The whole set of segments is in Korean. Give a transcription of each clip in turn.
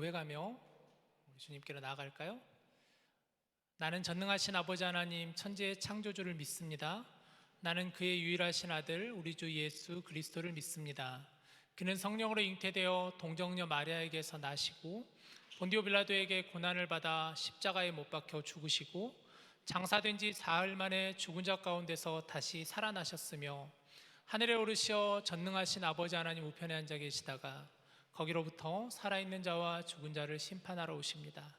고백하며 우리 주님께로 나아갈까요? 나는 전능하신 아버지 하나님 천지의 창조주를 믿습니다. 나는 그의 유일하신 아들 우리 주 예수 그리스도를 믿습니다. 그는 성령으로 잉태되어 동정녀 마리아에게서 나시고 본디오 빌라도에게 고난을 받아 십자가에 못 박혀 죽으시고 장사된 지 사흘 만에 죽은 자 가운데서 다시 살아나셨으며 하늘에 오르시어 전능하신 아버지 하나님 우편에 앉아 계시다가 거기로부터 살아있는 자와 죽은 자를 심판하러 오십니다.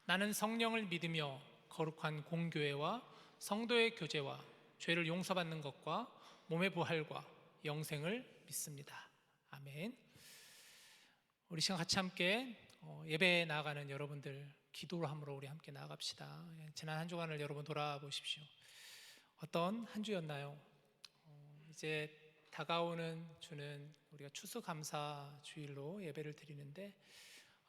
나는 성령을 믿으며 거룩한 공교회와 성도의 교제와 죄를 용서받는 것과 몸의 부활과 영생을 믿습니다. 아멘. 우리 시간 같이 함께 예배에 나아가는 여러분들 기도로 함으로 우리 함께 나아갑시다. 지난 한 주간을 여러분 돌아보십시오. 어떤 한 주였나요? 이제 다가오는 주는 우리가 추수감사 주일로 예배를 드리는데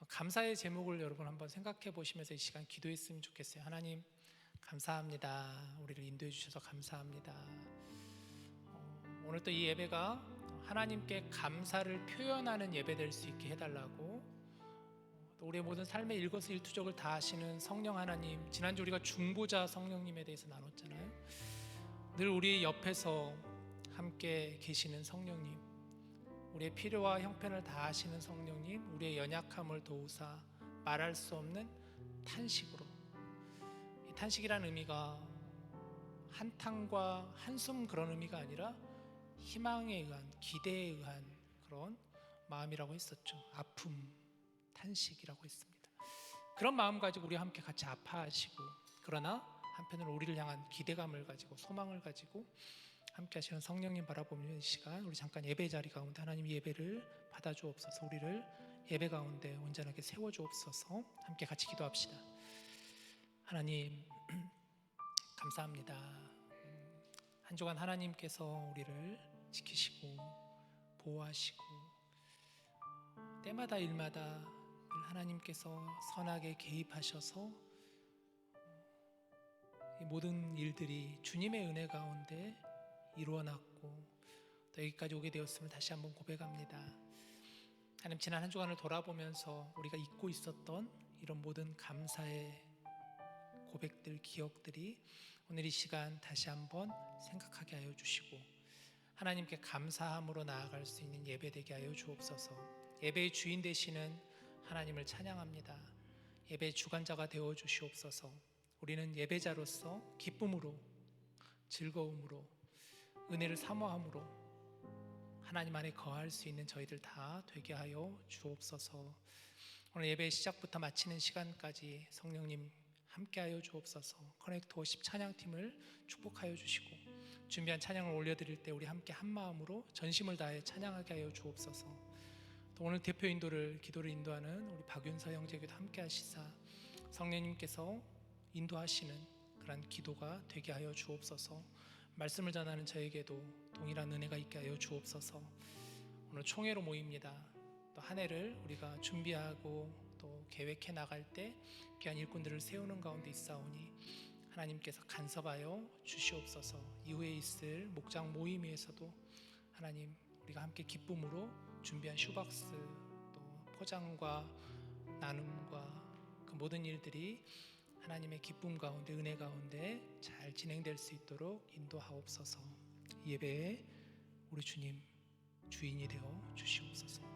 감사의 제목을 여러분 한번 생각해 보시면서 이 시간 기도했으면 좋겠어요. 하나님 감사합니다. 우리를 인도해 주셔서 감사합니다. 오늘 또 이 예배가 하나님께 감사를 표현하는 예배 될 수 있게 해달라고, 또 우리의 모든 삶의 일거수일투족을 다 아시는 성령 하나님, 지난주 우리가 중보자 성령님에 대해서 나눴잖아요. 늘 우리 옆에서 함께 계시는 성령님, 우리의 필요와 형편을 다 아시는 성령님, 우리의 연약함을 도우사 말할 수 없는 탄식으로, 이 탄식이라는 의미가 한탄과 한숨 그런 의미가 아니라 희망에 의한, 기대에 의한 그런 마음이라고 했었죠. 아픔, 탄식이라고 했습니다. 그런 마음 가지고 우리 함께 같이 아파하시고, 그러나 한편으로 우리를 향한 기대감을 가지고 소망을 가지고 함께 하시는 성령님 바라보며 이 시간 우리 잠깐 예배 자리 가운데 하나님 예배를 받아주옵소서, 우리를 예배 가운데 온전하게 세워주옵소서. 함께 같이 기도합시다. 하나님 감사합니다. 한 주간 하나님께서 우리를 지키시고 보호하시고 때마다 일마다 하나님께서 선하게 개입하셔서 이 모든 일들이 주님의 은혜 가운데 이루어났고 또 여기까지 오게 되었음을 다시 한번 고백합니다. 하나님, 지난 한 주간을 돌아보면서 우리가 잊고 있었던 이런 모든 감사의 고백들, 기억들이 오늘 이 시간 다시 한번 생각하게 하여 주시고 하나님께 감사함으로 나아갈 수 있는 예배 되게 하여 주옵소서. 예배의 주인 되시는 하나님을 찬양합니다. 예배의 주관자가 되어 주시옵소서. 우리는 예배자로서 기쁨으로, 즐거움으로, 은혜를 사모함으로 하나님 안에 거할 수 있는 저희들 다 되게 하여 주옵소서. 오늘 예배 시작부터 마치는 시간까지 성령님 함께하여 주옵소서. 커넥트 워십 찬양팀을 축복하여 주시고 준비한 찬양을 올려드릴 때 우리 함께 한 마음으로 전심을 다해 찬양하게 하여 주옵소서. 또 오늘 대표 인도를, 기도를 인도하는 우리 박윤서 형제에게도 함께 하시사 성령님께서 인도하시는 그런 기도가 되게 하여 주옵소서. 말씀을 전하는 저에게도 동일한 은혜가 있게 하여 주옵소서. 오늘 총회로 모입니다. 또 한 해를 우리가 준비하고 또 계획해 나갈 때 귀한 일꾼들을 세우는 가운데 있사오니 하나님께서 간섭하여 주시옵소서. 이후에 있을 목장 모임에서도 하나님 우리가 함께 기쁨으로 준비한 슈박스 또 포장과 나눔과 그 모든 일들이 하나님의 기쁨 가운데, 은혜 가운데 잘 진행될 수 있도록 인도하옵소서. 예배에 우리 주님 주인이 되어 주시옵소서.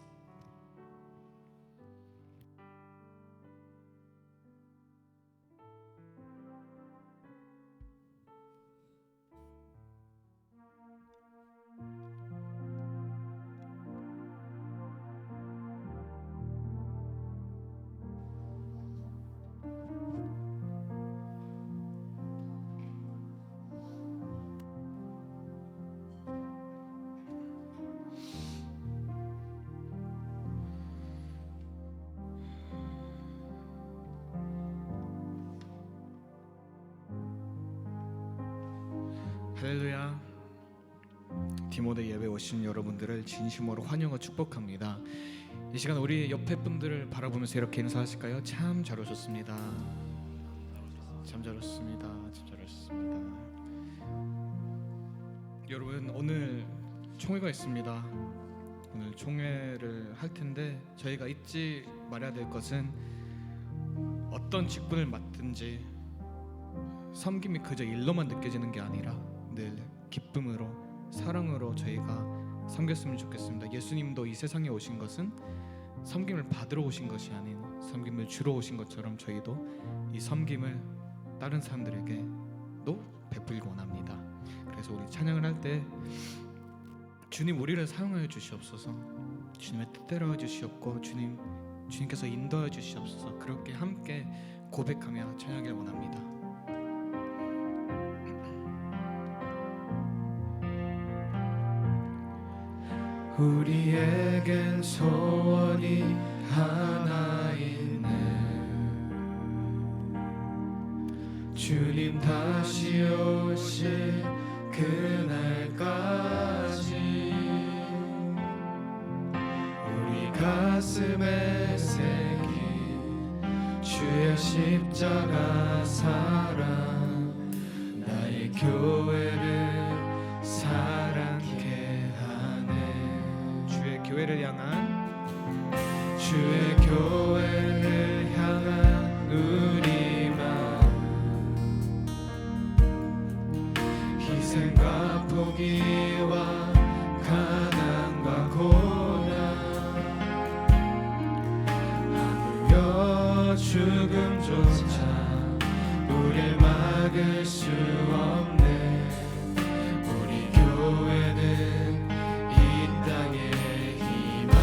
할렐루야. 디모데 예배 오신 여러분들을 진심으로 환영하고 축복합니다. 이 시간 우리 옆에 분들을 바라보면서 이렇게 인사하실까요? 참 잘 오셨습니다. 참 잘 오셨습니다. 참 잘 오셨습니다. 여러분, 오늘 총회가 있습니다. 오늘 총회를 할 텐데 저희가 잊지 말아야 될 것은 어떤 직분을 맡든지 섬김이 그저 일로만 느껴지는 게 아니라 늘 기쁨으로 사랑으로 저희가 섬겼으면 좋겠습니다. 예수님도 이 세상에 오신 것은 섬김을 받으러 오신 것이 아닌 섬김을 주러 오신 것처럼 저희도 이 섬김을 다른 사람들에게도 베풀기 원합니다. 그래서 우리 찬양을 할 때 주님 우리를 사용하여 주시옵소서, 주님의 뜻대로 해주시옵고 주님께서 인도하여 주시옵소서, 그렇게 함께 고백하며 찬양하길 원합니다. 우리에겐 소원이 하나 있네. 주님 다시 오실 그날까지 우리 가슴에 새긴 주의 십자가 사랑, 나의 교회를 사랑케 하네. 주의 교회를 향한 우리 마음, 희생과 포기와 가난과 고난, 하물며 죽음조차 우릴 막을 수 없네. 우리 교회는 이 땅의 희망,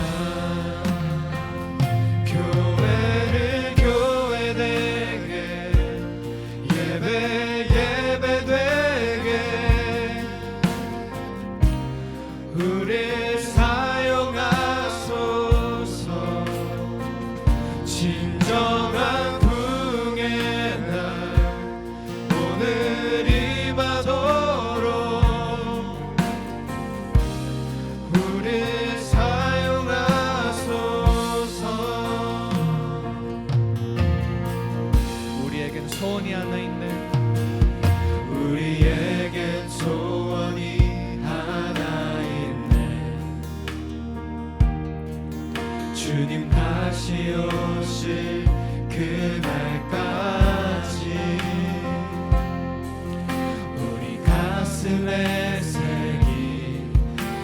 교회를 교회되게, 예배 예배되게 우릴 사용하소서. 진정한 부흥의 날 오늘 임하도록 우릴 사용하소서. 우리에겐 소원이 하나 있네. 우리에겐 소원이 하나 있네. 주님 다시 오실 그날까지 우리 가슴에 새긴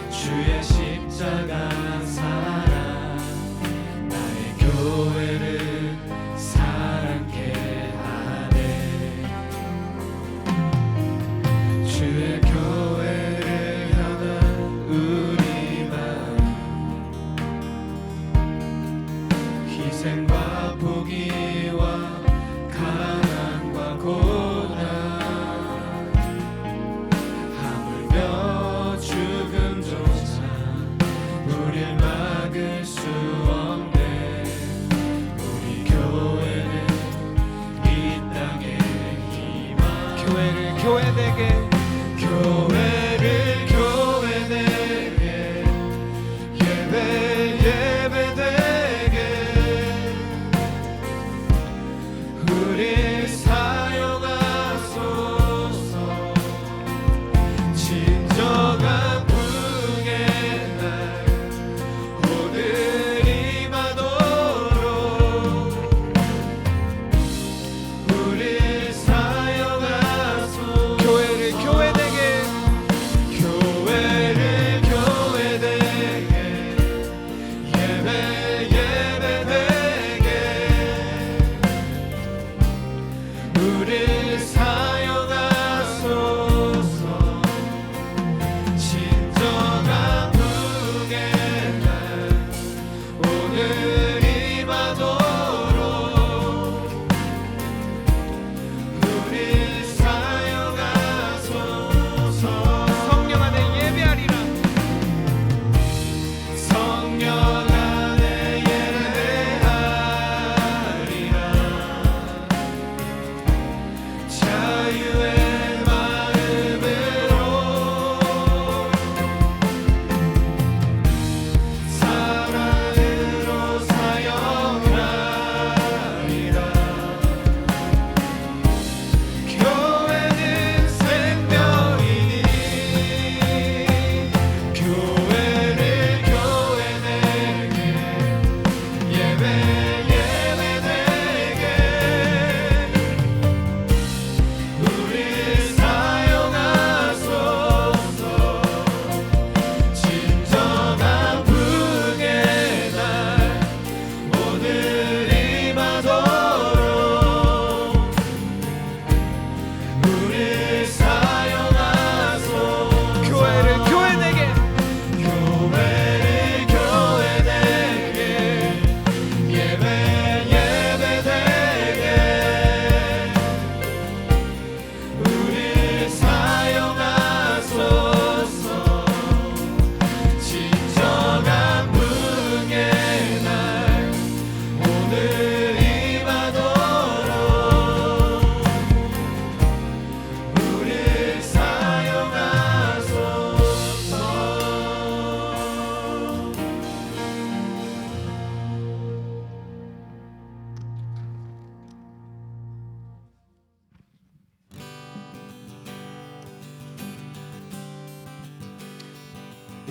주의 십자가 사랑, 나의 교회를 사랑케 하네. 주의 교회를 향한 우리 마음, 희생과 포기와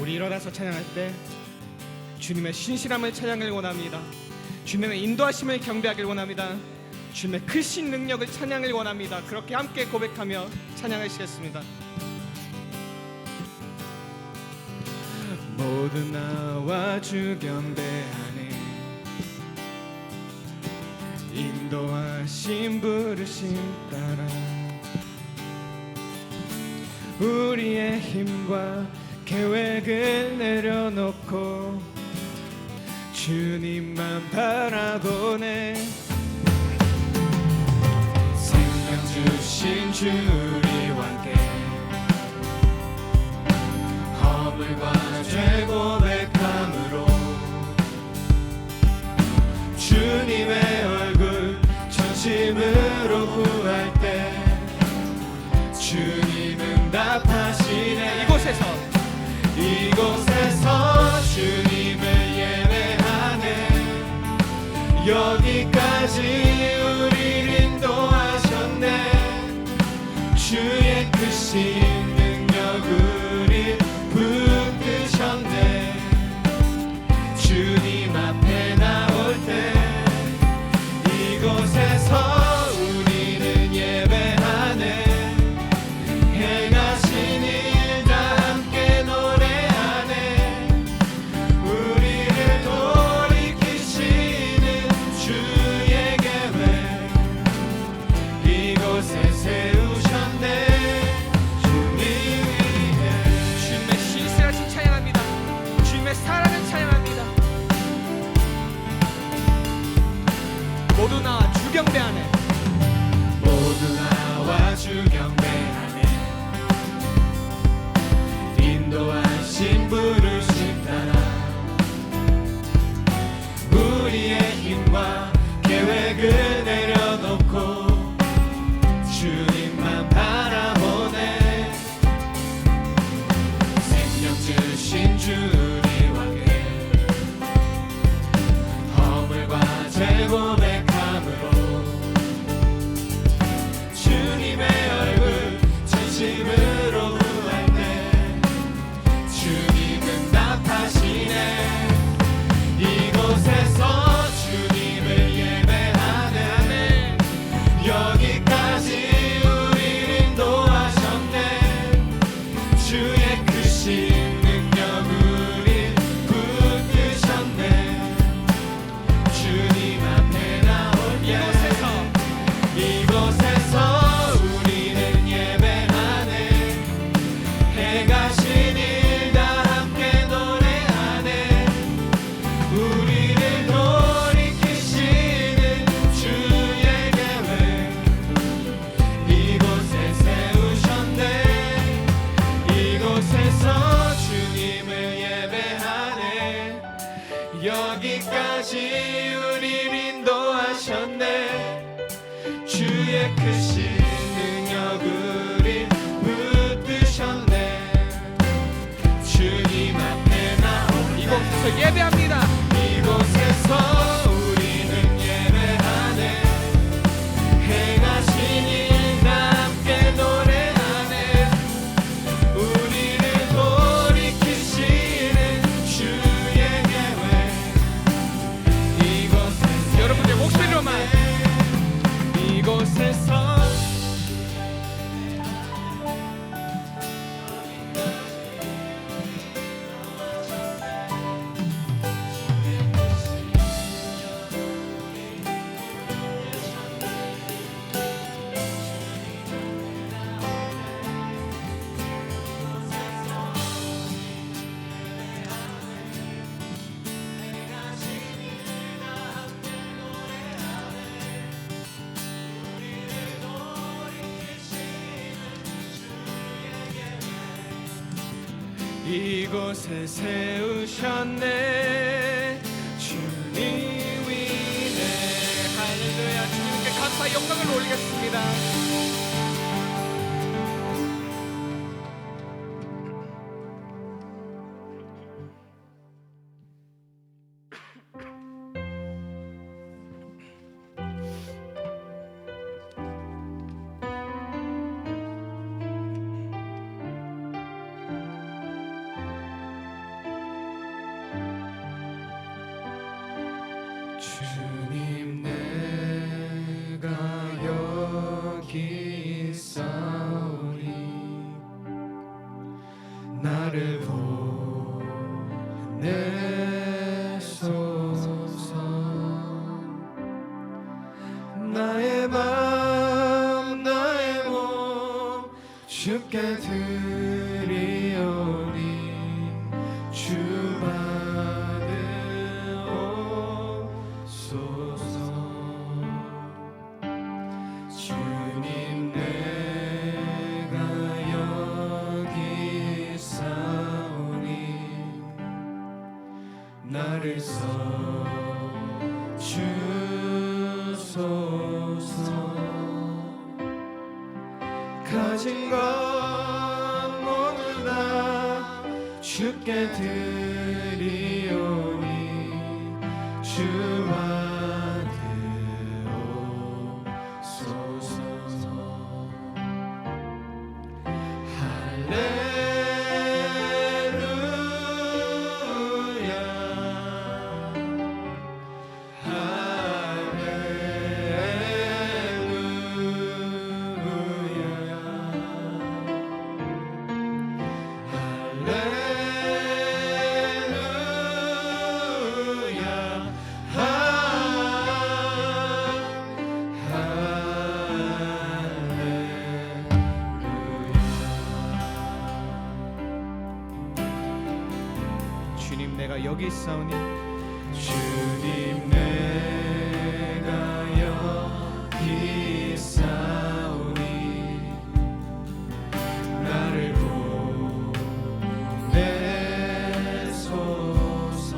우리 일어나서 찬양할 때 주님의 신실함을 찬양을 원합니다. 주님의 인도하심을 경배하길 원합니다. 주님의 크신 능력을 찬양을 원합니다. 그렇게 함께 고백하며 찬양하시겠습니다. 모두 나와 주 경배하네. 인도하심 부르심 따라 우리의 힘과 계획을 내려놓고 주님만 바라보네. 생명 주신 주 우리와 함께 허물과 죄 고백함으로 주님의 얼굴 전심으로 구할 때 주님 응답하시네. 이곳에서 주님을 예배하네. 여기까지 우리를 인도하셨네. 주의 크신 능력 우리 붙드셨네. 주님 앞에 나올 때 이곳에서 우리는 예배하네. 행하신 일 다 함께 노래하네. 우리를 돌이키시는 주의 계획 이곳에 세우셨네. 주님 위해 주님의 신실하신 찬양합니다. 주님의 사랑을 찬양합니다. 모두 나와 주 경배하네. 모두 나와 주 경배하네. 인도하신 부르심 따라 우리의 힘과 계획을 내려놓고 주님만 바라보네. 생명 주신 주 우리와 함께 허물과 죄 고백함으로 주님의 얼굴 진심으로 구할 때 주님 응답하시네. 이곳에서 주님을 예배하네. 여기까지 우리를 인도하셨네. 주의 크신 능력 우리 붙드셨네. 주님 앞에 나올 때 이곳에서 우리는 예배하네. 행하신 일 다 함께 노래하네. 우리를 돌이키시는 주의 계획 이곳에 세우셨네. 이곳에서 주님을 예배하네. 여기까지 우리를 인도하셨네. 주의 크신 능력 우리 붙드셨네. 주님 앞에 나올 이곳에서 예배합니다. 이곳에서 우리는 예배하네. 행하신 일 다 함께 노래하네. 우리를 돌이키시는 주의 계획 이곳에서 여러분의 목소리로만 이곳에서 이곳에 세우셨네. 주님 위에 할렐루야. 주님께 감사 영광을 올리겠습니다. 나의 맘 나의 몸 주께 드리오니 주 받으옵소서. 주님 내가 여기 있사오니 나를 써주소서. 가진 것 모두 다 주께 드리오니 주 받으옵소서. 할렐루야 주님 내가 여기 있사오니 주님 내가 여기 있사오니 나를 보내소서.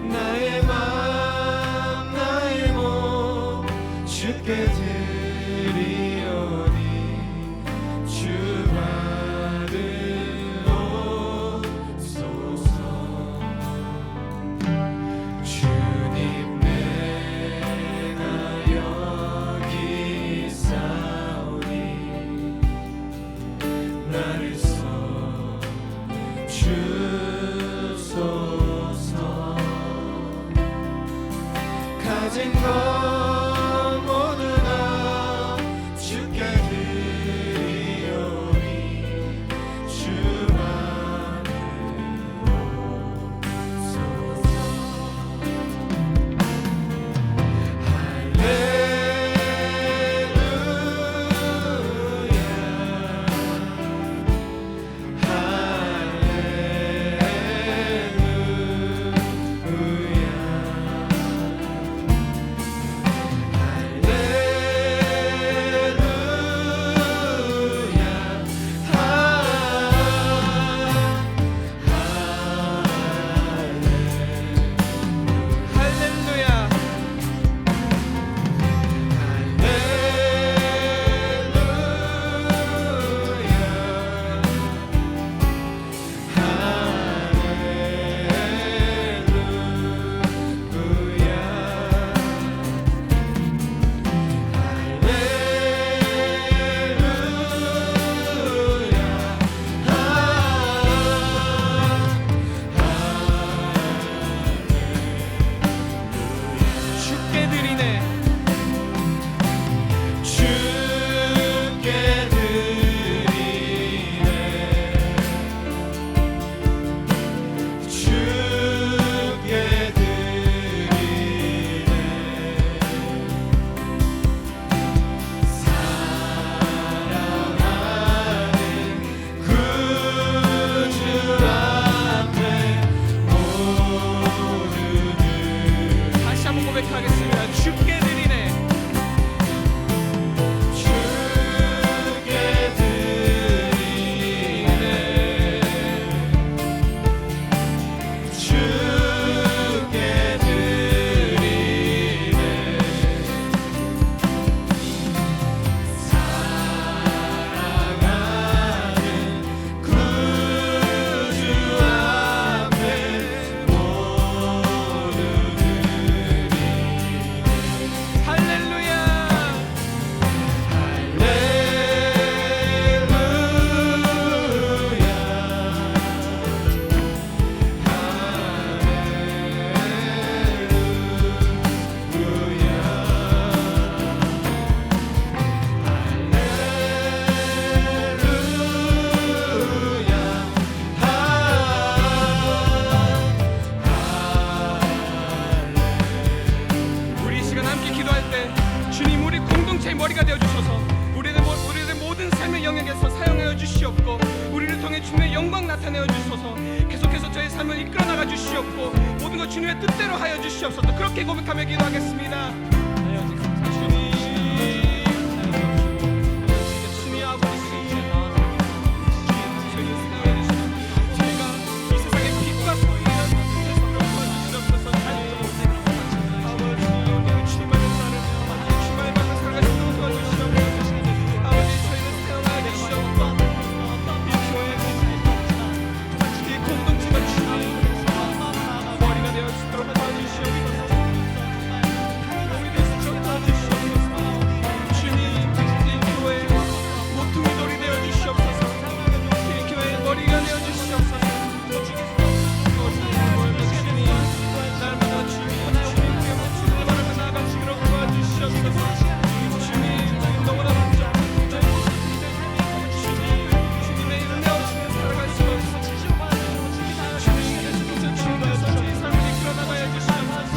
나의 맘 나의 몸 주께 드리오니 주 받으옵소서. 주님 내가 여기 있사오니 나를 써주소서. 가진 것 모두 다 주께 드리오니 주 받으옵소서. 할렐루야 주께 드리네. 주께 드리네 주께 드리네 사랑하는 구주 앞에 모두들 다시 한번 고백하겠습니다. 주께 드리네. 주께 드리네 주께 드리네 사랑하는 구주 앞에 모두들이 공동체의 머리가 되어 주셔서 우리의 모든 삶의 영역에서 사용하여 주시옵고 우리를 통해 주님의 영광 나타내어 주소서. 계속해서 저희 삶을 이끌어 나가 주시옵고 모든 것 주님의 뜻대로 하여 주시옵소서. 그렇게 고백하며 기도하겠습니다. 주님 아버지 저희가 이 세상의 빛과 소리를 주시옵소서. 아버지 주님만을 따르며 주말만을 살아가시도록 도와주시옵소서. 아버지 저희를 태어나게 주시옵소서. 이 교회 이 공동체가 주님 머리가 되어 주도록 도와주시옵소서. 몸이 되시도록 도와주시옵소서. 주님 이 교회 모퉁이 돌이 되어 주시옵소서. 이 교회의 머리가 되어 주시옵소서. 주님 날마다 주님께 모퉁이를 바라며 나아가시도록 도와주시옵소서. 주님 너무나 감사합니다. 주님의 이름에 없이는 살아갈 수 없어. 주님 계속해서 주님께서 저희 삶을 이끌어 나가야 주시옵소서.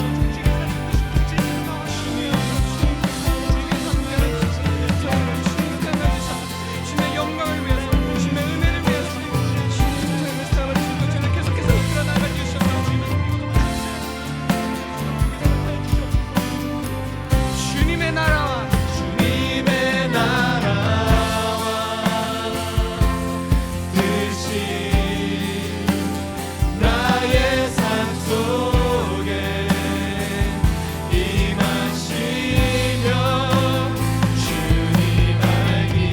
주님의 영광을 위해서 주님의 은혜를 위해서 주님의 삶을 지금 계속해서 이끌어 나가 주시옵소서. 주님의 나라와 주님의 나라와 뜻이 나의 삶 속에 임하시며 주님 알기를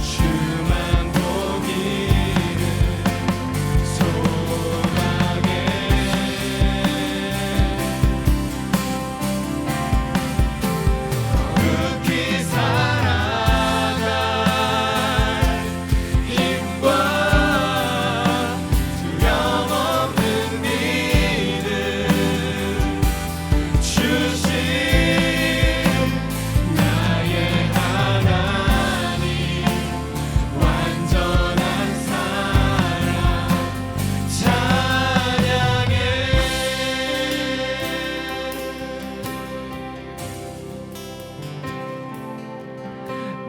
주만 보기를 소망해 거룩히 살아갈 힘과 두려움 없는 믿음 주신 나의 하나님 완전한 사랑 찬양해.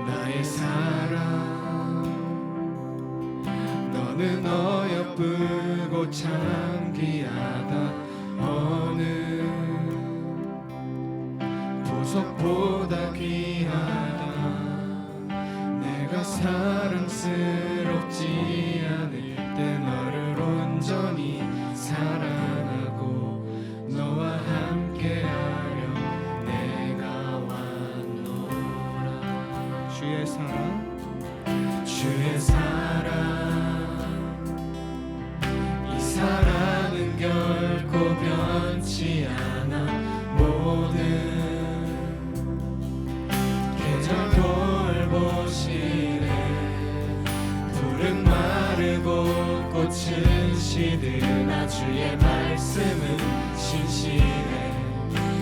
나의 사랑 너는 어여쁘고 참 귀하다. 어느 보석보다 귀하다. 내가 사랑스럽지 않을 때 너를 온전히 사랑하고 너와 함께하려 내가 왔노라. 주의 사랑 주의 사랑 이 사랑은 결코 변치 않아. 모든 계절 돌보시네. 불은 마르고 꽃은 시드나 주의 말씀은 신실해.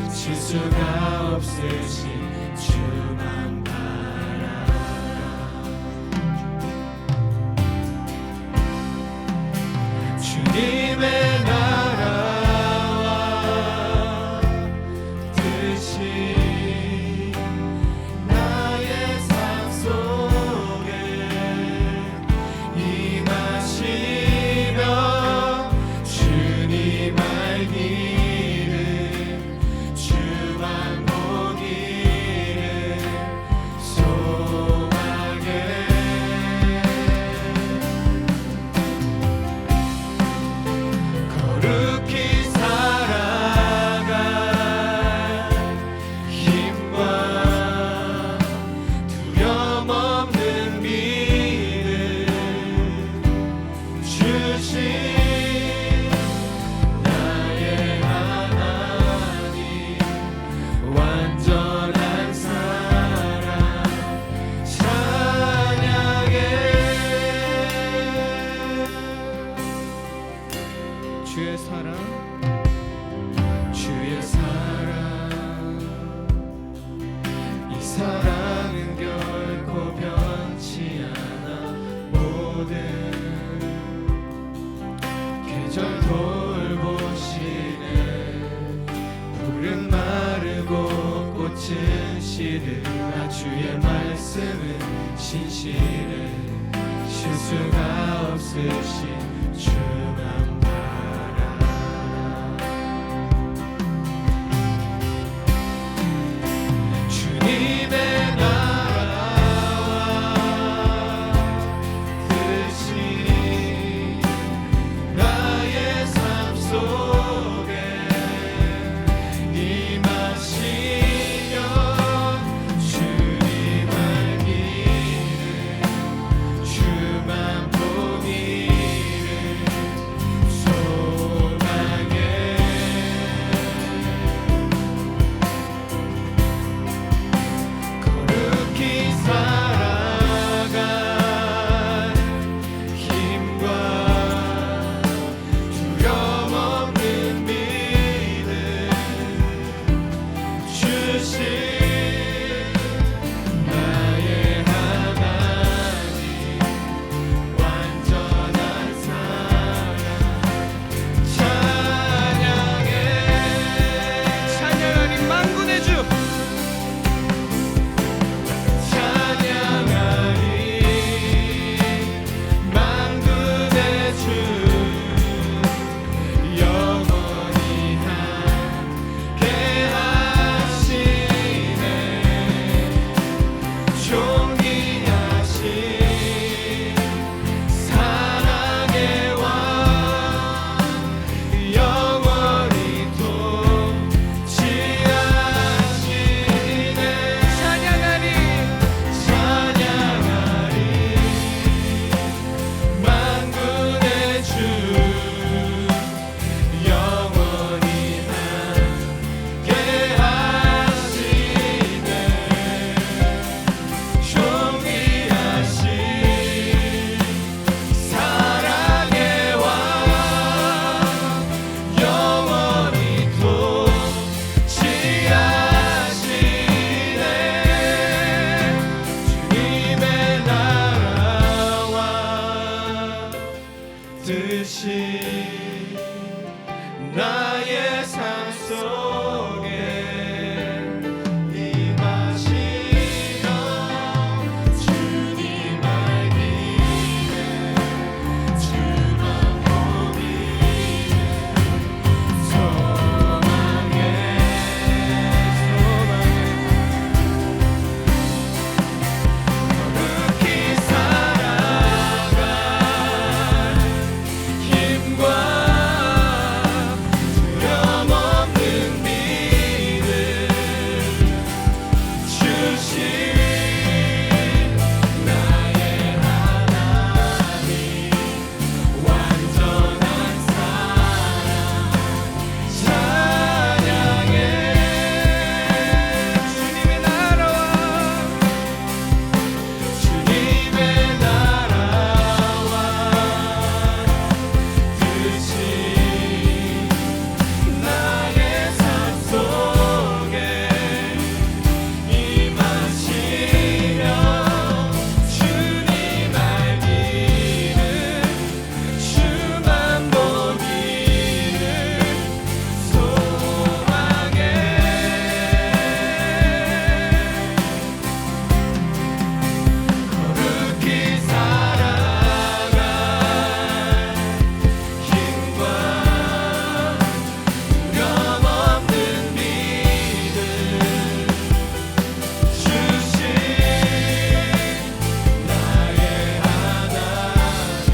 실수가 없으신 주만 주님의 나라와 뜻이 나의 삶 속에 임하시며 주님 알기를 주만 보기를 소망해. 거룩히 살아갈 힘과 두려움 없는 믿음 주신 나의 하나님 완전한 사랑 찬양해. 주의 사랑 주의 사랑 이 사랑은 결코 변치 않아. 모든 계절 돌보시네. 불은 마르고 꽃은 진실으로 주의 말씀은 신실해 실수가 없으신 주만 바라라. 주님의 나라와 뜻이 나의 삶 속에 임하시며 주님 알기를 주만 보기를 소망해. 거룩히 살아갈 힘과 두려움 없는 믿음 주신 나의 하나님 완전한 사랑 찬양해. 찬양하리 만군의 주 찬양하리 만군의 주 영원히 함께 하시네. 존귀하신 사랑의 왕 영원히 통치하시네. 찬양하리 찬양하리 만군의 주 영원히 함께 하시네. 존귀하신 사랑의 왕 영원히 통치하시네. 주님의 나라와 뜻이 나의 삶 속에 임하시며 주님 알기를 주만 보기를 소망해. 거룩히 살아갈 힘과 두려움 없는 믿음 주신 나의 하나님 완전한 사랑 찬양해. 주님의 나라와 주님의 나라와 뜻이 나의 삶 속에 임하시며 주님 알기를 주만 보기를 소망해. 거룩히 살아갈 힘과 두려움 없는 믿음 주신 나의 하나님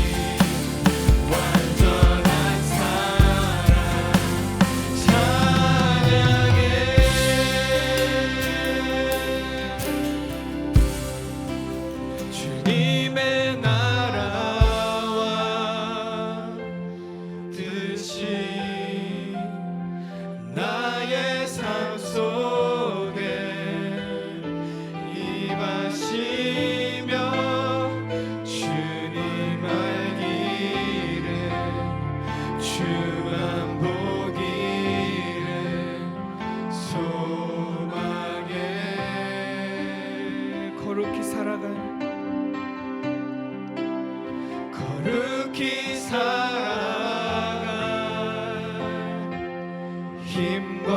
완전한 사랑 찬양해. 주님의 나라와 뜻이 나의 삶 속에 임하시며 주님 알기를 주만 보기를 소망해. 거룩히 살아갈 거룩히 살아갈 힘과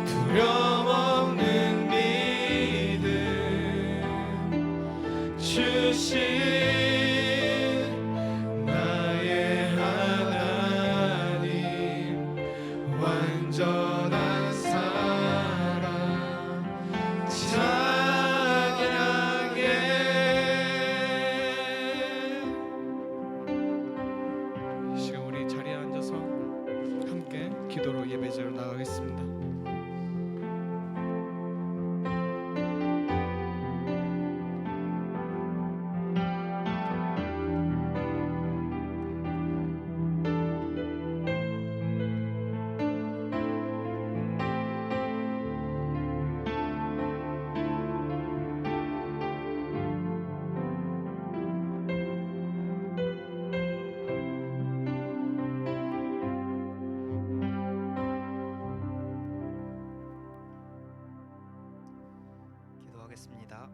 두려움 완전한 사랑 찬양해. 이 시간 우리 자리에 앉아서 함께 기도로 예배자로 나가겠습니다. 기도하겠습니다.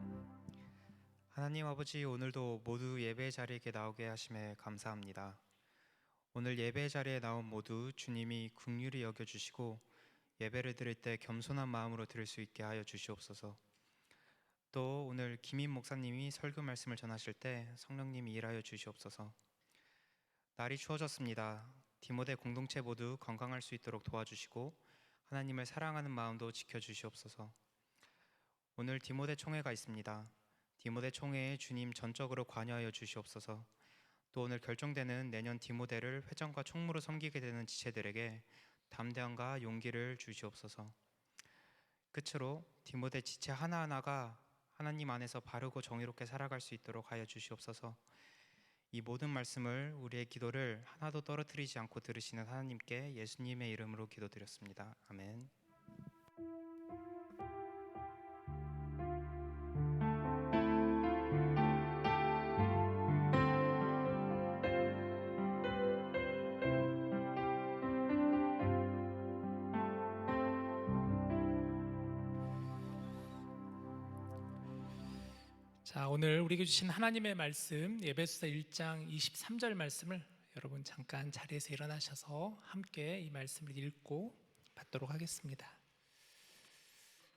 하나님 아버지, 오늘도 모두 예배 자리에 나오게 하심에 감사합니다. 오늘 예배 자리에 나온 모두 주님이 긍휼히 여겨 주시고 예배를 드릴 때 겸손한 마음으로 드릴 수 있게 하여 주시옵소서. 또 오늘 김인 목사님이 설교 말씀을 전하실 때 성령님이 일하여 주시옵소서. 날이 추워졌습니다. 디모데 공동체 모두 건강할 수 있도록 도와주시고 하나님을 사랑하는 마음도 지켜주시옵소서. 오늘 디모데 총회가 있습니다. 디모데 총회에 주님 전적으로 관여하여 주시옵소서. 또 오늘 결정되는 내년 디모데를 회장과 총무로 섬기게 되는 지체들에게 담대함과 용기를 주시옵소서. 끝으로 디모데 지체 하나하나가 하나님 안에서 바르고 정의롭게 살아갈 수 있도록 하여 주시옵소서. 이 모든 말씀을, 우리의 기도를 하나도 떨어뜨리지 않고 들으시는 하나님께 예수님의 이름으로 기도드렸습니다. 아멘. 자, 오늘 우리에게 주신 하나님의 말씀 에베소서 1장 23절 말씀을 여러분 잠깐 자리에서 일어나셔서 함께 이 말씀을 읽고 받도록 하겠습니다.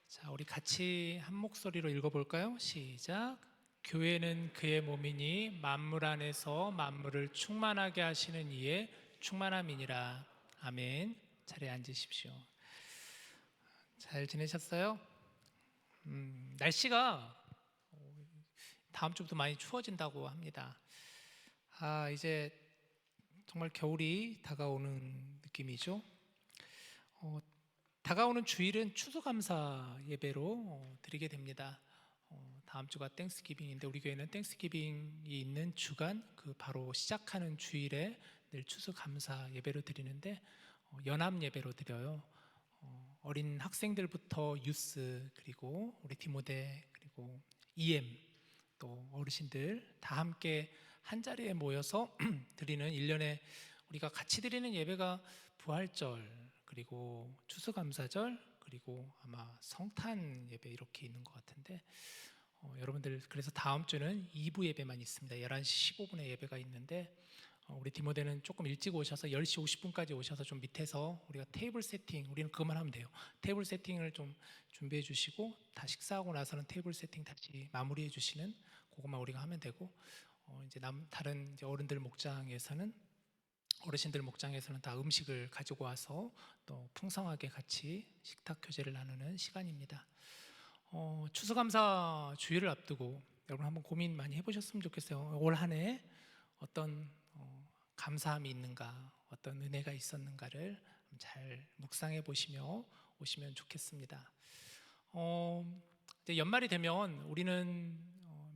자, 우리 같이 한 목소리로 읽어볼까요? 시작. 교회는 그의 몸이니 만물 안에서 만물을 충만하게 하시는 이의 충만함이니라. 아멘. 자리에 앉으십시오. 잘 지내셨어요? 날씨가 다음 주부터 많이 추워진다고 합니다. 이제 정말 겨울이 다가오는 느낌이죠. 다가오는 주일은 추수감사 예배로 드리게 됩니다. 다음 주가 땡스기빙인데 우리 교회는 땡스기빙이 있는 주간 그 바로 시작하는 주일에 늘 추수감사 예배로 드리는데 연합 예배로 드려요. 어린 학생들부터 유스, 그리고 우리 디모데, 그리고 EM, 또 어르신들 다 함께 한 자리에 모여서 드리는 1년에 우리가 같이 드리는 예배가 부활절, 그리고 추수감사절, 그리고 아마 성탄 예배 이렇게 있는 것 같은데 여러분들 그래서 다음 주는 2부 예배만 있습니다. 11시 15분에 예배가 있는데 우리 디모데는 조금 일찍 오셔서 10시 50분까지 오셔서 좀 밑에서 우리가 테이블 세팅, 우리는 그것만 하면 돼요. 테이블 세팅을 좀 준비해 주시고 다 식사하고 나서는 테이블 세팅 다시 마무리해 주시는 그것만 우리가 하면 되고 이제 다른 이제 어른들 목장에서는, 어르신들 목장에서는 다 음식을 가지고 와서 또 풍성하게 같이 식탁 교제를 나누는 시간입니다. 추수감사 주일을 앞두고 여러분 한번 고민 많이 해보셨으면 좋겠어요. 올 한 해 어떤 감사함이 있는가, 어떤 은혜가 있었는가를 잘 묵상해 보시며 오시면 좋겠습니다. 이제 연말이 되면 우리는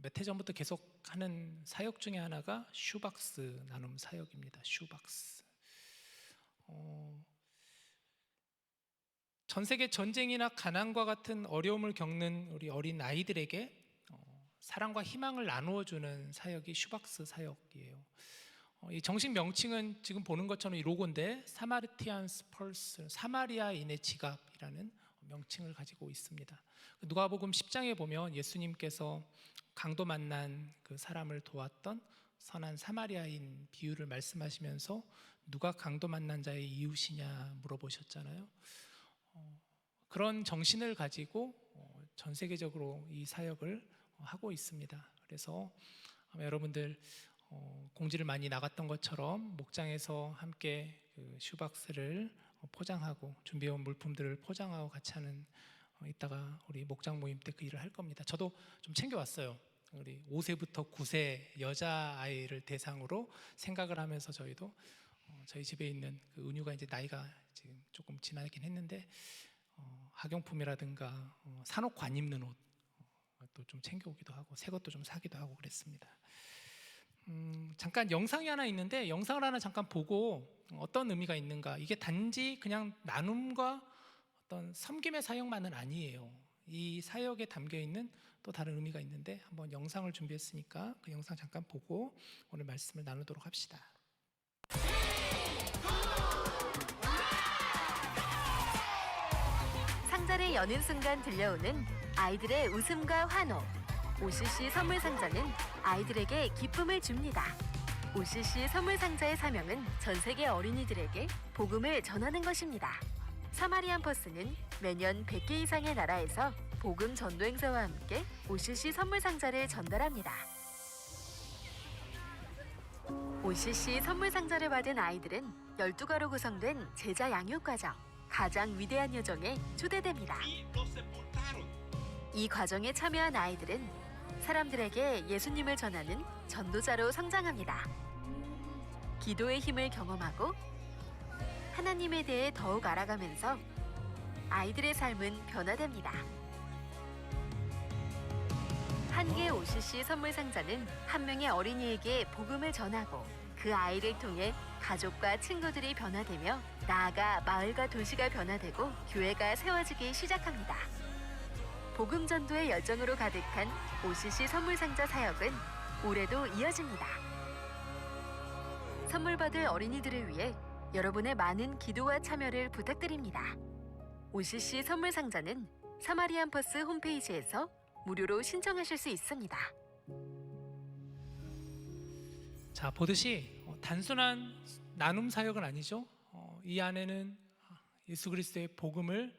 몇 해 전부터 계속 하는 사역 중에 하나가 슈박스 나눔 사역입니다. 슈박스. 전 세계 전쟁이나 가난과 같은 어려움을 겪는 우리 어린 아이들에게 사랑과 희망을 나누어 주는 사역이 슈박스 사역이에요. 이 정식 명칭은 지금 보는 것처럼 이 로고인데 사마리티안스 펄스, 사마리아인의 지갑이라는 명칭을 가지고 있습니다. 누가복음 10장에 보면 예수님께서 강도 만난 그 사람을 도왔던 선한 사마리아인 비유를 말씀하시면서 누가 강도 만난 자의 이웃이냐 물어보셨잖아요. 그런 정신을 가지고 전 세계적으로 이 사역을 하고 있습니다. 그래서 아마 여러분들 공지를 많이 나갔던 것처럼 목장에서 함께 그 슈박스를 포장하고 준비해온 물품들을 포장하고 같이 하는 이따가 우리 목장 모임 때 그 일을 할 겁니다. 저도 좀 챙겨왔어요. 우리 5세부터 9세 여자아이를 대상으로 생각을 하면서 저희도 저희 집에 있는 그 은유가 이제 나이가 지금 조금 지나긴 했는데 학용품이라든가 산옥 관 입는 옷 또 좀 챙겨오기도 하고 새 것도 좀 사기도 하고 그랬습니다. 잠깐 영상이 하나 있는데 영상을 하나 잠깐 보고 어떤 의미가 있는가. 이게 단지 그냥 나눔과 어떤 섬김의 사역만은 아니에요. 이 사역에 담겨 있는 또 다른 의미가 있는데 한번 영상을 준비했으니까 그 영상 잠깐 보고 오늘 말씀을 나누도록 합시다. 상자를 여는 순간 들려오는 아이들의 웃음과 환호. OCC 선물 상자는 아이들에게 기쁨을 줍니다. OCC 선물 상자의 사명은 전 세계 어린이들에게 복음을 전하는 것입니다. 사마리안 버스는 매년 100개 이상의 나라에서 복음 전도 행사와 함께 OCC 선물 상자를 전달합니다. OCC 선물 상자를 받은 아이들은 12가로 구성된 제자 양육 과정, 가장 위대한 여정에 초대됩니다. 이 과정에 참여한 아이들은 사람들에게 예수님을 전하는 전도자로 성장합니다. 기도의 힘을 경험하고 하나님에 대해 더욱 알아가면서 아이들의 삶은 변화됩니다. 한 개 OCC 선물 상자는 한 명의 어린이에게 복음을 전하고 그 아이를 통해 가족과 친구들이 변화되며 나아가 마을과 도시가 변화되고 교회가 세워지기 시작합니다. 복음 전도의 열정으로 가득한 OCC 선물 상자 사역은 올해도 이어집니다. 선물 받을 어린이들을 위해 여러분의 많은 기도와 참여를 부탁드립니다. OCC 선물 상자는 사마리안 버스 홈페이지에서 무료로 신청하실 수 있습니다. 자, 보듯이 단순한 나눔 사역은 아니죠. 이 안에는 예수 그리스도의 복음을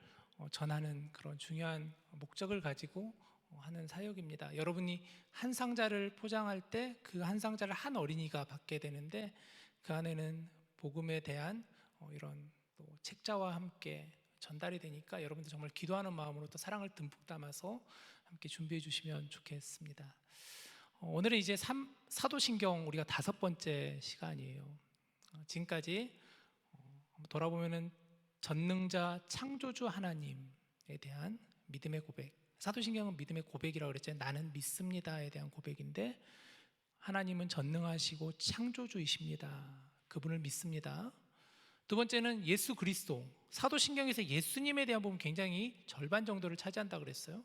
전하는 그런 중요한 목적을 가지고 하는 사역입니다. 여러분이 한 상자를 포장할 때 그 한 상자를 한 어린이가 받게 되는데 그 안에는 복음에 대한 이런 또 책자와 함께 전달이 되니까 여러분들 정말 기도하는 마음으로 또 사랑을 듬뿍 담아서 함께 준비해 주시면 좋겠습니다. 오늘은 이제 사도신경 우리가 5번째 시간이에요. 지금까지 돌아보면은 전능자 창조주 하나님에 대한 믿음의 고백. 사도신경은 믿음의 고백이라고 그랬잖아요. 나는 믿습니다에 대한 고백인데 하나님은 전능하시고 창조주이십니다. 그분을 믿습니다. 두 번째는 예수 그리스도. 사도신경에서 예수님에 대한 부분 굉장히 절반 정도를 차지한다 그랬어요.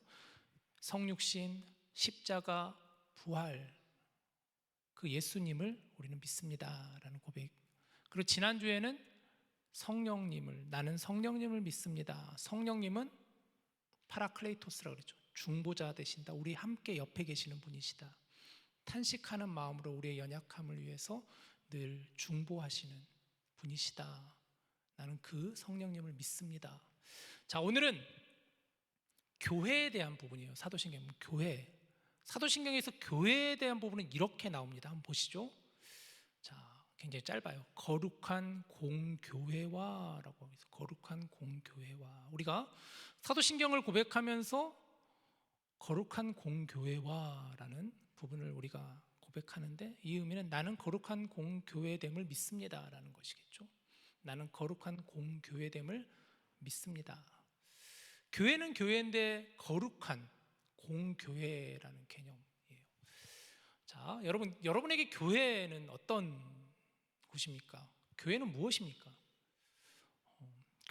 성육신, 십자가, 부활. 그 예수님을 우리는 믿습니다라는 고백. 그리고 지난주에는 성령님을, 나는 성령님을 믿습니다. 성령님은 파라클레이토스라고 그랬죠. 중보자 되신다. 우리 함께 옆에 계시는 분이시다. 탄식하는 마음으로 우리의 연약함을 위해서 늘 중보하시는 분이시다. 나는 그 성령님을 믿습니다. 자, 오늘은 교회에 대한 부분이에요. 사도신경 교회. 사도신경에서 교회에 대한 부분은 이렇게 나옵니다. 한번 보시죠. 자, 굉장히 짧아요. 거룩한 공교회와라고 해서 거룩한 공교회와. 우리가 사도신경을 고백하면서 거룩한 공교회와라는 부분을 우리가 고백하는데 이 의미는 나는 거룩한 공교회됨을 믿습니다라는 것이겠죠. 나는 거룩한 공교회됨을 믿습니다. 교회는 교회인데 거룩한 공교회라는 개념이에요. 자, 여러분에게 교회는 어떤 곳입니까? 교회는 무엇입니까?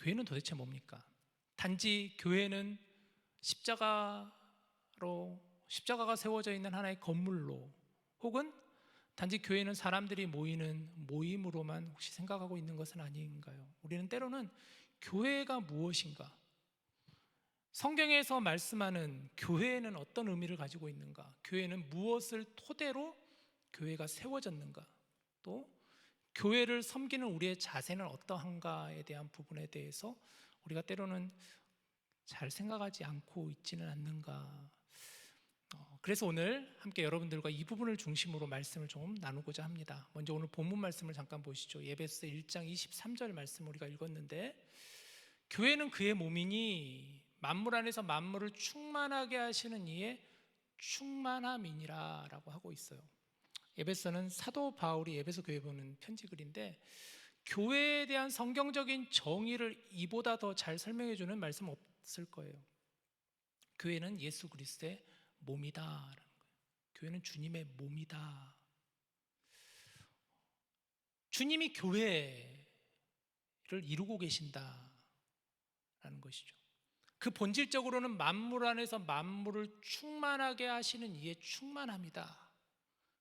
교회는 도대체 뭡니까? 단지 교회는 십자가가 세워져 있는 하나의 건물로 혹은 단지 교회는 사람들이 모이는 모임으로만 혹시 생각하고 있는 것은 아닌가요? 우리는 때로는 교회가 무엇인가? 성경에서 말씀하는 교회는 어떤 의미를 가지고 있는가? 교회는 무엇을 토대로 교회가 세워졌는가? 또 교회를 섬기는 우리의 자세는 어떠한가에 대한 부분에 대해서 우리가 때로는 잘 생각하지 않고 있지는 않는가? 그래서 오늘 함께 여러분들과 이 부분을 중심으로 말씀을 좀 나누고자 합니다. 먼저 오늘 본문 말씀을 잠깐 보시죠. 에베소 1장 23절 말씀 우리가 읽었는데, 교회는 그의 몸이니 만물 안에서 만물을 충만하게 하시는 이의 충만함이니라 라고 하고 있어요. 에베소는 사도 바울이 에베소 교회에 보는 편지 글인데, 교회에 대한 성경적인 정의를 이보다 더 잘 설명해 주는 말씀 없을 거예요. 교회는 예수 그리스도의 몸이다라는 거예요. 교회는 주님의 몸이다. 주님이 교회를 이루고 계신다라는 것이죠. 그 본질적으로는 만물 안에서 만물을 충만하게 하시는 이의 충만함이다.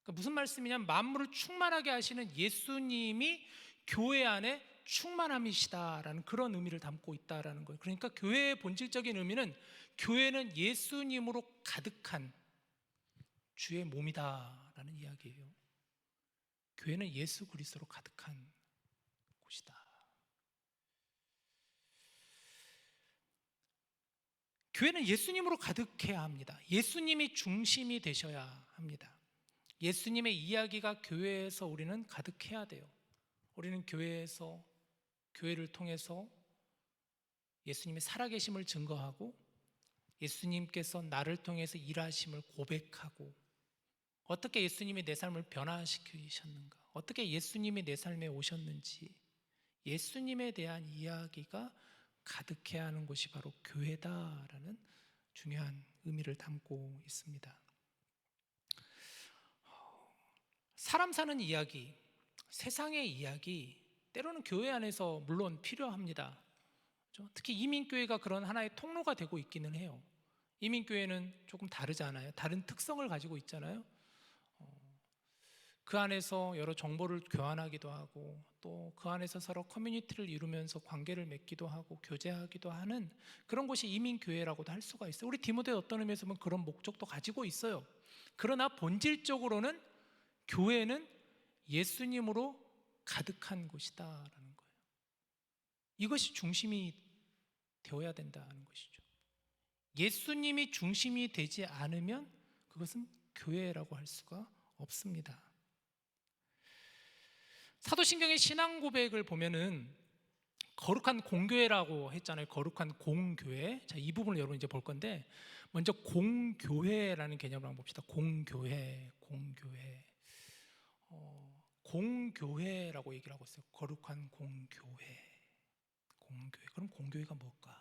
그러니까 무슨 말씀이냐면, 만물을 충만하게 하시는 예수님이 교회 안에 충만함이시다라는 그런 의미를 담고 있다라는 거예요. 그러니까 교회의 본질적인 의미는, 교회는 예수님으로 가득한 주의 몸이다라는 이야기예요. 교회는 예수 그리스도로 가득한 곳이다. 교회는 예수님으로 가득해야 합니다. 예수님이 중심이 되셔야 합니다. 예수님의 이야기가 교회에서 우리는 가득해야 돼요. 우리는 교회에서, 교회를 통해서 예수님의 살아계심을 증거하고, 예수님께서 나를 통해서 일하심을 고백하고, 어떻게 예수님이 내 삶을 변화시키셨는가, 어떻게 예수님이 내 삶에 오셨는지, 예수님에 대한 이야기가 가득해야 하는 곳이 바로 교회다라는 중요한 의미를 담고 있습니다. 사람 사는 이야기, 세상의 이야기, 때로는 교회 안에서 물론 필요합니다. 특히 이민교회가 그런 하나의 통로가 되고 있기는 해요. 이민교회는 조금 다르잖아요. 다른 특성을 가지고 있잖아요. 그 안에서 여러 정보를 교환하기도 하고, 또 그 안에서 서로 커뮤니티를 이루면서 관계를 맺기도 하고 교제하기도 하는 그런 곳이 이민교회라고도 할 수가 있어요. 우리 디모데 어떤 의미에서 보면 그런 목적도 가지고 있어요. 그러나 본질적으로는 교회는 예수님으로 가득한 곳이다라는 거예요. 이것이 중심이 되어야 된다는 것이죠. 예수님이 중심이 되지 않으면 그것은 교회라고 할 수가 없습니다. 사도신경의 신앙 고백을 보면은 거룩한 공교회라고 했잖아요. 거룩한 공교회. 자, 이 부분을 여러분 이제 볼 건데, 먼저 공교회라는 개념을 한번 봅시다. 공교회, 공교회. 공교회라고 얘기를 하고 있어요. 거룩한 공교회. 공교회. 그럼 공교회가 뭘까?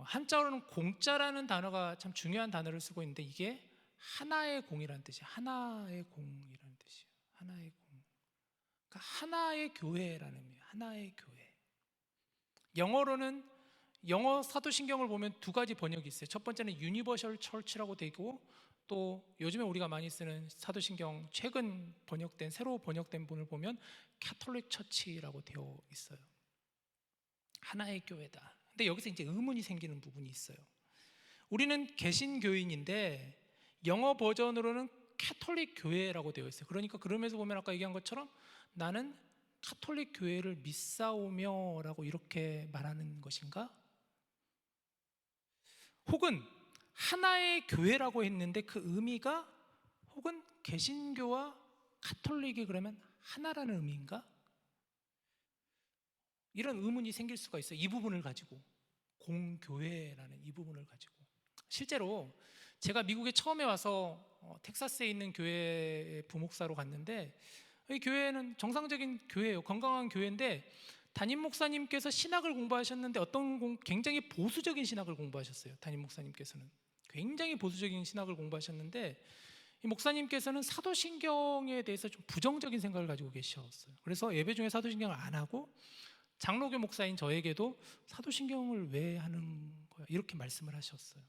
한자어로는 공자라는 단어가 참 중요한 단어를 쓰고 있는데, 이게 하나의 공이라는 뜻이에요. 하나의 공이라는 뜻이에요. 하나의 공. 그러니까 하나의 교회라는 의미예요. 하나의 교회. 영어로는, 영어 사도신경을 보면 두 가지 번역이 있어요. 첫 번째는 유니버셜 처치라고 되고, 또 요즘에 우리가 많이 쓰는 사도신경 최근 번역된, 새로 번역된 분을 보면 캐톨릭 처치라고 되어 있어요. 하나의 교회다. 근데 여기서 이제 의문이 생기는 부분이 있어요. 우리는 개신교인인데 영어 버전으로는 캐톨릭 교회라고 되어 있어요. 그러니까 그러면서 보면 아까 얘기한 것처럼 나는 카톨릭 교회를 믿사오며 라고 이렇게 말하는 것인가? 혹은 하나의 교회라고 했는데 그 의미가 혹은 개신교와 카톨릭이 그러면 하나라는 의미인가? 이런 의문이 생길 수가 있어요. 이 부분을 가지고, 공교회라는 이 부분을 가지고. 실제로 제가 미국에 처음에 와서 텍사스에 있는 교회 부목사로 갔는데, 이 교회는 정상적인 교회예요. 건강한 교회인데 담임 목사님께서 신학을 공부하셨는데 굉장히 보수적인 신학을 공부하셨어요. 담임 목사님께서는 굉장히 보수적인 신학을 공부하셨는데, 이 목사님께서는 사도신경에 대해서 좀 부정적인 생각을 가지고 계셨어요. 그래서 예배 중에 사도신경을 안 하고 장로교 목사인 저에게도 사도신경을 왜 하는 거야? 이렇게 말씀을 하셨어요.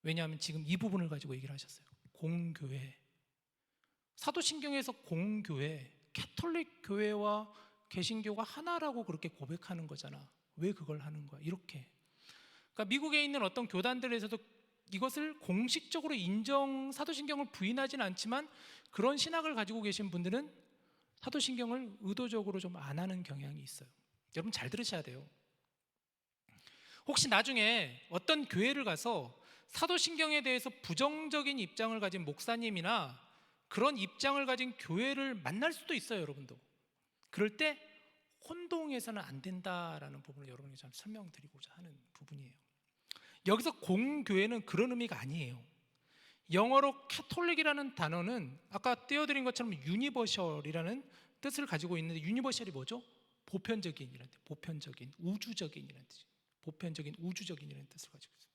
왜냐하면 지금 이 부분을 가지고 얘기를 하셨어요. 공교회. 사도신경에서 공교회, 캐톨릭 교회와 개신교가 하나라고 그렇게 고백하는 거잖아. 왜 그걸 하는 거야? 이렇게. 그러니까 미국에 있는 어떤 교단들에서도 이것을 공식적으로 사도신경을 부인하지는 않지만, 그런 신학을 가지고 계신 분들은 사도신경을 의도적으로 좀 안 하는 경향이 있어요. 여러분 잘 들으셔야 돼요. 혹시 나중에 어떤 교회를 가서 사도신경에 대해서 부정적인 입장을 가진 목사님이나 그런 입장을 가진 교회를 만날 수도 있어요, 여러분도. 그럴 때 혼동해서는 안 된다라는 부분을 여러분에게 좀 설명드리고자 하는 부분이에요. 여기서 공교회는 그런 의미가 아니에요. 영어로 캐톨릭이라는 단어는 아까 띄워드린 것처럼 유니버셜이라는 뜻을 가지고 있는데, 유니버셜이 뭐죠? 보편적인이라는 뜻, 보편적인, 우주적인이라는 뜻, 보편적인, 우주적인이라는 뜻을 가지고 있어요.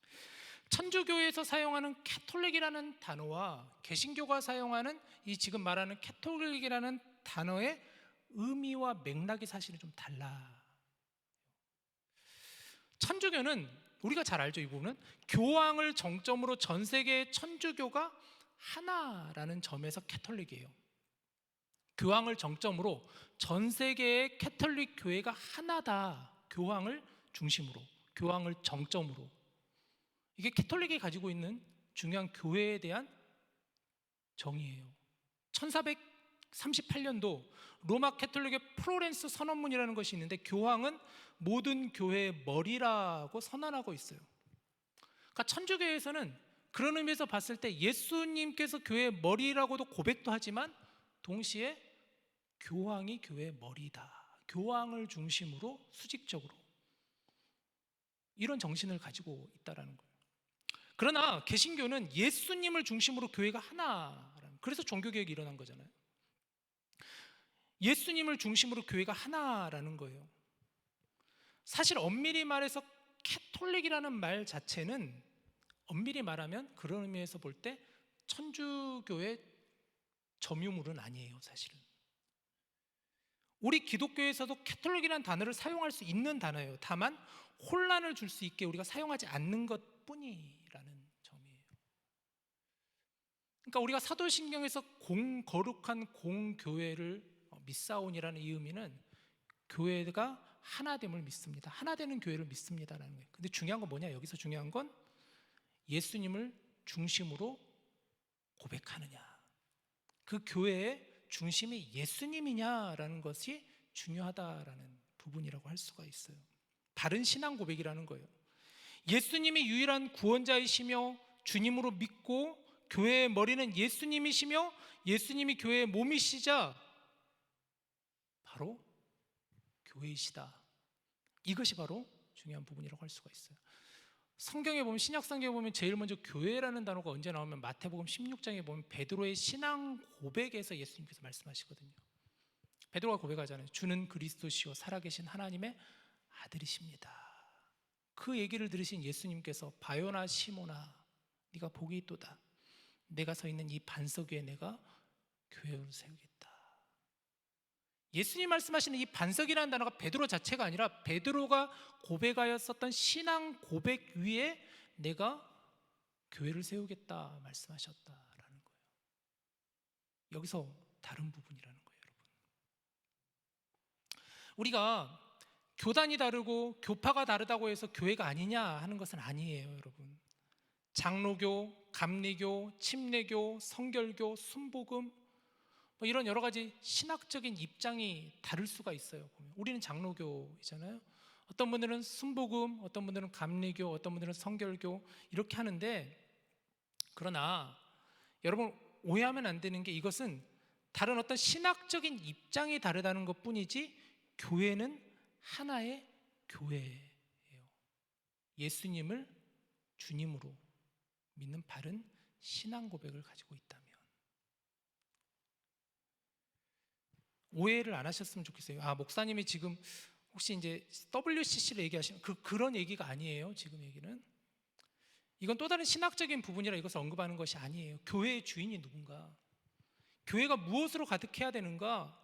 천주교에서 사용하는 캐톨릭이라는 단어와 개신교가 사용하는 이 지금 말하는 캐톨릭이라는 단어의 의미와 맥락이 사실은 좀 달라. 천주교는 우리가 잘 알죠, 이 부분은 교황을 정점으로 전 세계의 천주교가 하나라는 점에서 캐톨릭이에요. 교황을 정점으로 전 세계의 캐톨릭 교회가 하나다. 교황을 중심으로, 교황을 정점으로. 이게 캐톨릭이 가지고 있는 중요한 교회에 대한 정의예요. 1438년도 로마 캐톨릭의 플로렌스 선언문이라는 것이 있는데, 교황은 모든 교회의 머리라고 선언하고 있어요. 그러니까 천주교에서는 그런 의미에서 봤을 때 예수님께서 교회의 머리라고도 고백도 하지만 동시에 교황이 교회의 머리다. 교황을 중심으로 수직적으로 이런 정신을 가지고 있다라는 거예요. 그러나 개신교는 예수님을 중심으로 교회가 하나라는, 그래서 종교개혁이 일어난 거잖아요. 예수님을 중심으로 교회가 하나라는 거예요. 사실 엄밀히 말해서 캐톨릭이라는 말 자체는 엄밀히 말하면 그런 의미에서 볼 때 천주교의 점유물은 아니에요, 사실은. 우리 기독교에서도 캐톨릭이라는 단어를 사용할 수 있는 단어예요. 다만 혼란을 줄 수 있게 우리가 사용하지 않는 것뿐이라는 점이에요. 그러니까 우리가 사도신경에서 거룩한 공교회를 미사온이라는 이 의미는 교회가 하나됨을 믿습니다. 하나되는 교회를 믿습니다라는 거예요. 근데 중요한 건 뭐냐? 여기서 중요한 건 예수님을 중심으로 고백하느냐, 그 교회의 중심이 예수님이냐라는 것이 중요하다라는 부분이라고 할 수가 있어요. 바른 신앙 고백이라는 거예요. 예수님이 유일한 구원자이시며 주님으로 믿고 교회의 머리는 예수님이시며 예수님이 교회의 몸이시자 바로 교회이시다. 이것이 바로 중요한 부분이라고 할 수가 있어요. 성경에 보면, 신약 성경에 보면 제일 먼저 교회라는 단어가 언제 나오면 마태복음 16장에 보면 베드로의 신앙 고백에서 예수님께서 말씀하시거든요. 베드로가 고백하잖아요. 주는 그리스도시요 살아계신 하나님의 아들이십니다. 그 얘기를 들으신 예수님께서 바요나 시모나 네가 복이 있도다. 내가 서 있는 이 반석 위에 내가 교회를 세우겠다. 예수님 말씀하시는 이 반석이라는 단어가 베드로 자체가 아니라 베드로가 고백하였었던 신앙 고백 위에 내가 교회를 세우겠다 말씀하셨다라는 거예요. 여기서 다른 부분이라는 거예요, 여러분. 우리가 교단이 다르고 교파가 다르다고 해서 교회가 아니냐 하는 것은 아니에요, 여러분. 장로교, 감리교, 침례교, 성결교, 순복음 이런 여러 가지 신학적인 입장이 다를 수가 있어요. 우리는 장로교이잖아요. 어떤 분들은 순복음, 어떤 분들은 감리교, 어떤 분들은 성결교 이렇게 하는데, 그러나 여러분 오해하면 안 되는 게 이것은 다른 어떤 신학적인 입장이 다르다는 것뿐이지 교회는 하나의 교회예요. 예수님을 주님으로 믿는 바른 신앙 고백을 가지고 있다면 오해를 안 하셨으면 좋겠어요. 아, 목사님이 지금 혹시 이제 WCC를 얘기하시는 그런 얘기가 아니에요. 지금 얘기는 이건 또 다른 신학적인 부분이라 이것을 언급하는 것이 아니에요. 교회의 주인이 누군가, 교회가 무엇으로 가득해야 되는가?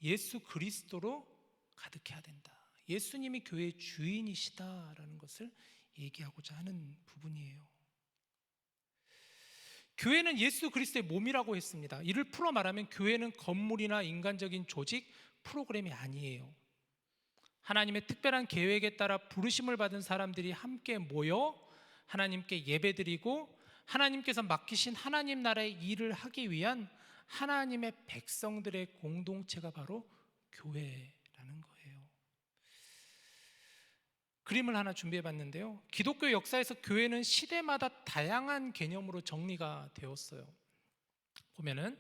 예수 그리스도로 가득해야 된다. 예수님이 교회의 주인이시다라는 것을 얘기하고자 하는 부분이에요. 교회는 예수 그리스도의 몸이라고 했습니다. 이를 풀어 말하면 교회는 건물이나 인간적인 조직, 프로그램이 아니에요. 하나님의 특별한 계획에 따라 부르심을 받은 사람들이 함께 모여 하나님께 예배드리고 하나님께서 맡기신 하나님 나라의 일을 하기 위한 하나님의 백성들의 공동체가 바로 교회라는 거예요. 그림을 하나 준비해 봤는데요. 기독교 역사에서 교회는 시대마다 다양한 개념으로 정리가 되었어요. 보면은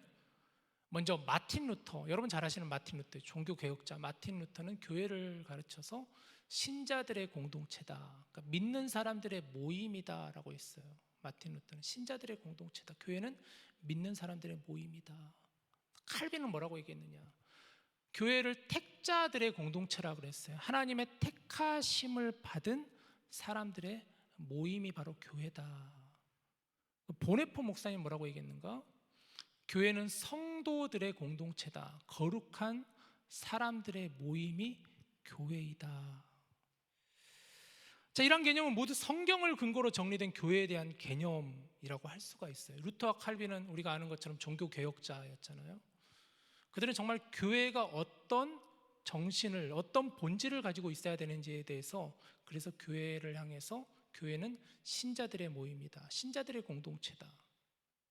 먼저 마틴 루터, 여러분 잘 아시는 마틴 루터, 종교 개혁자 마틴 루터는 교회를 가르쳐서 신자들의 공동체다, 그러니까 믿는 사람들의 모임이다라고 했어요. 마틴 루터는 신자들의 공동체다, 교회는 믿는 사람들의 모임이다. 칼빈은 뭐라고 얘기했느냐? 교회를 택자들의 공동체라고 그랬어요. 하나님의 택하심을 받은 사람들의 모임이 바로 교회다. 보네포 목사님 뭐라고 얘기했는가? 교회는 성도들의 공동체다. 거룩한 사람들의 모임이 교회이다. 자, 이런 개념은 모두 성경을 근거로 정리된 교회에 대한 개념이라고 할 수가 있어요. 루터와 칼빈은 우리가 아는 것처럼 종교 개혁자였잖아요. 그들은 정말 교회가 어떤 정신을, 어떤 본질을 가지고 있어야 되는지에 대해서, 그래서 교회를 향해서 교회는 신자들의 모임이다, 신자들의 공동체다.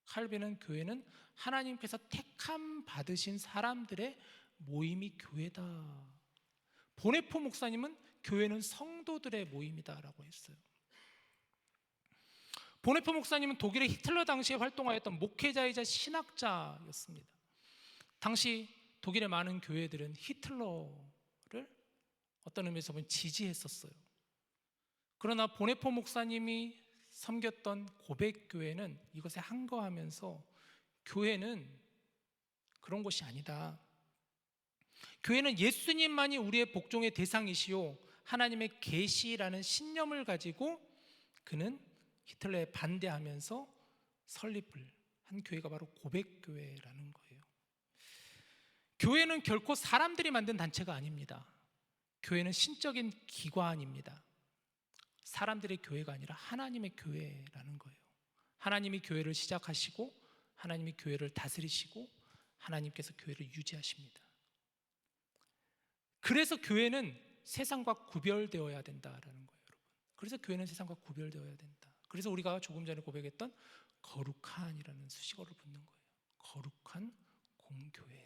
칼빈은 교회는 하나님께서 택함 받으신 사람들의 모임이 교회다. 보네포 목사님은 교회는 성도들의 모임이다라고 했어요. 보네포 목사님은 독일의 히틀러 당시에 활동하였던 목회자이자 신학자였습니다. 당시 독일의 많은 교회들은 히틀러를 어떤 의미에서 보면 지지했었어요. 그러나 보네포 목사님이 섬겼던 고백교회는 이것에 항거하면서 교회는 그런 곳이 아니다. 교회는 예수님만이 우리의 복종의 대상이시요 하나님의 계시라는 신념을 가지고 그는 히틀러에 반대하면서 설립을 한 교회가 바로 고백교회라는 거예요. 교회는 결코 사람들이 만든 단체가 아닙니다. 교회는 신적인 기관입니다. 사람들의 교회가 아니라 하나님의 교회라는 거예요. 하나님이 교회를 시작하시고 하나님이 교회를 다스리시고 하나님께서 교회를 유지하십니다. 그래서 교회는 세상과 구별되어야 된다라는 거예요, 여러분. 그래서 교회는 세상과 구별되어야 된다. 그래서 우리가 조금 전에 고백했던 거룩한이라는 수식어를 붙는 거예요. 거룩한 공교회.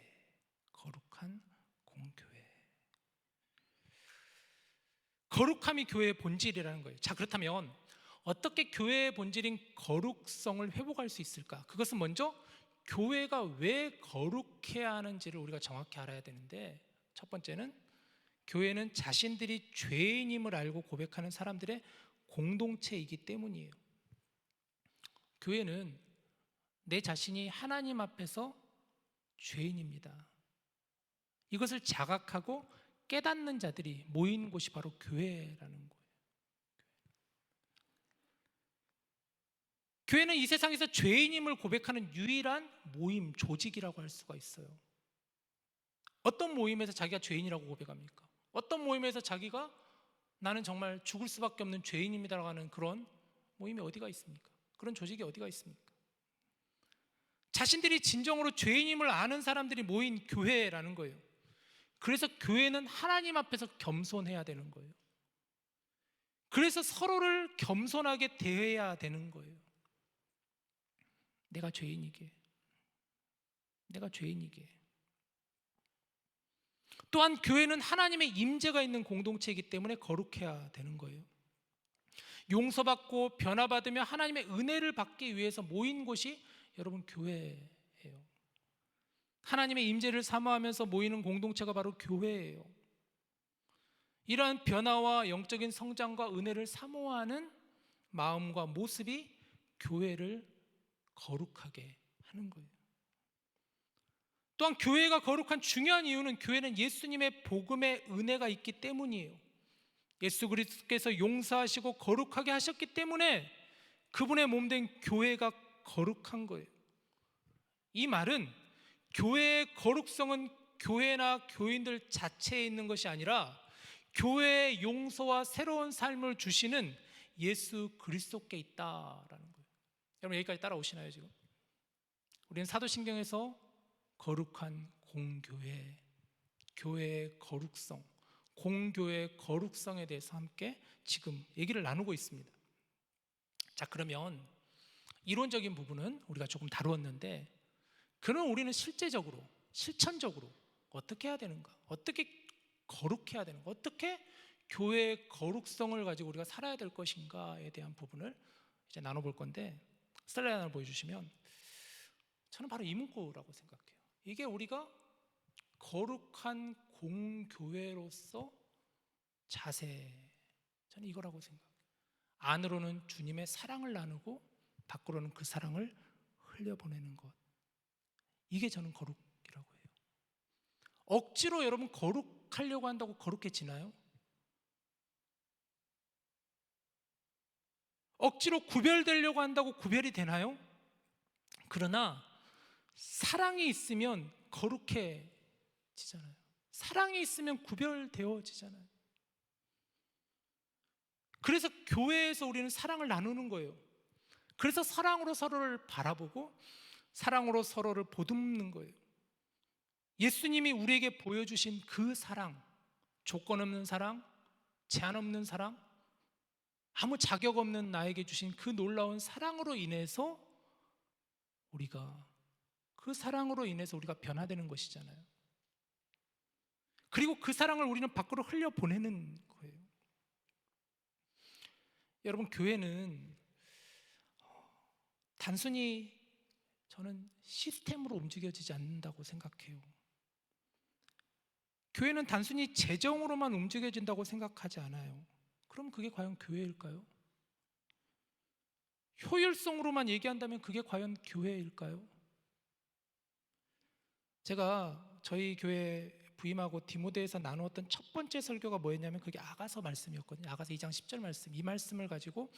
거룩한 공교회. 거룩함이 교회의 본질이라는 거예요. 자, 그렇다면 어떻게 교회의 본질인 거룩성을 회복할 수 있을까? 그것은 먼저 교회가 왜 거룩해야 하는지를 우리가 정확히 알아야 되는데, 첫 번째는 교회는 자신들이 죄인임을 알고 고백하는 사람들의 공동체이기 때문이에요. 교회는 내 자신이 하나님 앞에서 죄인입니다. 이것을 자각하고 깨닫는 자들이 모인 곳이 바로 교회라는 거예요. 교회는 이 세상에서 죄인임을 고백하는 유일한 모임, 조직이라고 할 수가 있어요. 어떤 모임에서 자기가 죄인이라고 고백합니까? 어떤 모임에서 자기가 나는 정말 죽을 수밖에 없는 죄인입니다라고 하는 그런 모임이 어디가 있습니까? 그런 조직이 어디가 있습니까? 자신들이 진정으로 죄인임을 아는 사람들이 모인 교회라는 거예요. 그래서 교회는 하나님 앞에서 겸손해야 되는 거예요. 그래서 서로를 겸손하게 대해야 되는 거예요. 내가 죄인이게. 또한 교회는 하나님의 임재가 있는 공동체이기 때문에 거룩해야 되는 거예요. 용서받고 변화받으며 하나님의 은혜를 받기 위해서 모인 곳이 여러분 교회예요. 하나님의 임재를 사모하면서 모이는 공동체가 바로 교회예요. 이러한 변화와 영적인 성장과 은혜를 사모하는 마음과 모습이 교회를 거룩하게 하는 거예요. 또한 교회가 거룩한 중요한 이유는 교회는 예수님의 복음의 은혜가 있기 때문이에요. 예수 그리스도께서 용서하시고 거룩하게 하셨기 때문에 그분의 몸된 교회가 거룩한 거예요. 이 말은 교회의 거룩성은 교회나 교인들 자체에 있는 것이 아니라 교회의 용서와 새로운 삶을 주시는 예수 그리스도께 있다라는 거예요. 여러분 여기까지 따라오시나요 지금? 우리는 사도신경에서 거룩한 공교회, 교회의 거룩성, 공교회의 거룩성에 대해서 함께 지금 얘기를 나누고 있습니다. 자, 그러면 이론적인 부분은 우리가 조금 다루었는데, 그럼 우리는 실제적으로, 실천적으로 어떻게 해야 되는가? 어떻게 거룩해야 되는가? 어떻게 교회의 거룩성을 가지고 우리가 살아야 될 것인가에 대한 부분을 이제 나눠볼 건데, 슬라이드 하나 보여주시면, 저는 바로 이 문구라고 생각해요. 이게 우리가 거룩한 공교회로서 자세, 저는 이거라고 생각해요. 안으로는 주님의 사랑을 나누고 밖으로는 그 사랑을 흘려보내는 것, 이게 저는 거룩이라고 해요. 억지로 여러분 거룩하려고 한다고 거룩해지나요? 억지로 구별되려고 한다고 구별이 되나요? 그러나 사랑이 있으면 거룩해지잖아요. 사랑이 있으면 구별되어지잖아요. 그래서 교회에서 우리는 사랑을 나누는 거예요. 그래서 사랑으로 서로를 바라보고 사랑으로 서로를 보듬는 거예요. 예수님이 우리에게 보여주신 그 사랑, 조건 없는 사랑, 제한 없는 사랑, 아무 자격 없는 나에게 주신 그 놀라운 사랑으로 인해서 그 사랑으로 인해서 우리가 변화되는 것이잖아요. 그리고 그 사랑을 우리는 밖으로 흘려보내는 거예요. 여러분, 교회는 단순히 저는 시스템으로 움직여지지 않는다고 생각해요. 교회는 단순히 재정으로만 움직여진다고 생각하지 않아요. 그럼 그게 과연 교회일까요? 효율성으로만 얘기한다면 그게 과연 교회일까요? 제가 저희 교회 부임하고 디모데에서 나누었던 첫 번째 설교가 뭐였냐면 그게 아가서 말씀이었거든요. 아가서 2장 10절 말씀, 이 말씀을 가지고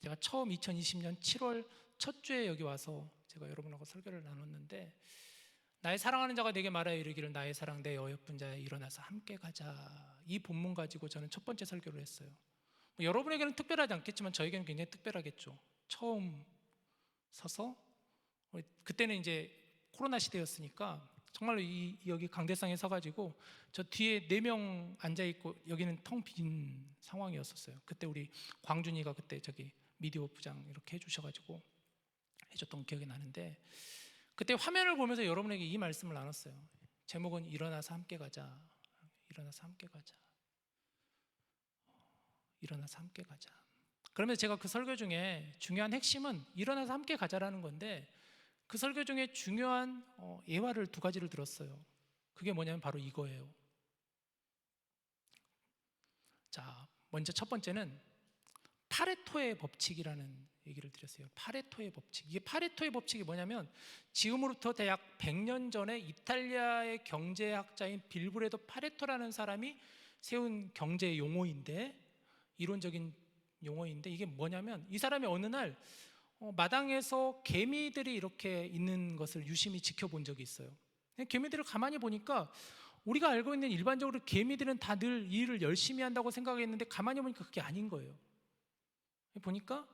제가 처음 2020년 7월 첫 주에 여기 와서 제가 여러분하고 설교를 나눴는데, 나의 사랑하는 자가 내게 말하여 이르기를 나의 사랑 내 어여쁜 자야 일어나서 함께 가자, 이 본문 가지고 저는 첫 번째 설교를 했어요. 여러분에게는 특별하지 않겠지만 저에게는 굉장히 특별하겠죠. 처음 서서, 그때는 이제 코로나 시대였으니까 정말로 여기 강대상에 서가지고 저 뒤에 4명 앉아있고 여기는 텅 빈 상황이었었어요. 그때 우리 광준이가 그때 저기 미디어 부장 이렇게 해주셔가지고 해줬던 기억이 나는데, 그때 화면을 보면서 여러분에게 이 말씀을 나눴어요. 제목은 일어나서 함께 가자. 일어나서 함께 가자. 일어나서 함께 가자. 그러면서 제가 그 설교 중에 중요한 핵심은 일어나서 함께 가자라는 건데, 그 설교 중에 중요한 예화를 2가지를 들었어요. 그게 뭐냐면 바로 이거예요. 자, 먼저 첫 번째는 파레토의 법칙이라는 얘기를 드렸어요. 파레토의 법칙. 이게 파레토의 법칙이 뭐냐면, 지금으로부터 대략 100년 전에 이탈리아의 경제학자인 빌브레도 파레토라는 사람이 세운 경제 용어인데, 이론적인 용어인데, 이게 뭐냐면 이 사람이 어느 날 마당에서 개미들이 이렇게 있는 것을 유심히 지켜본 적이 있어요. 개미들을 가만히 보니까 우리가 알고 있는 일반적으로 개미들은 다 늘 일을 열심히 한다고 생각했는데 가만히 보니까 그게 아닌 거예요. 보니까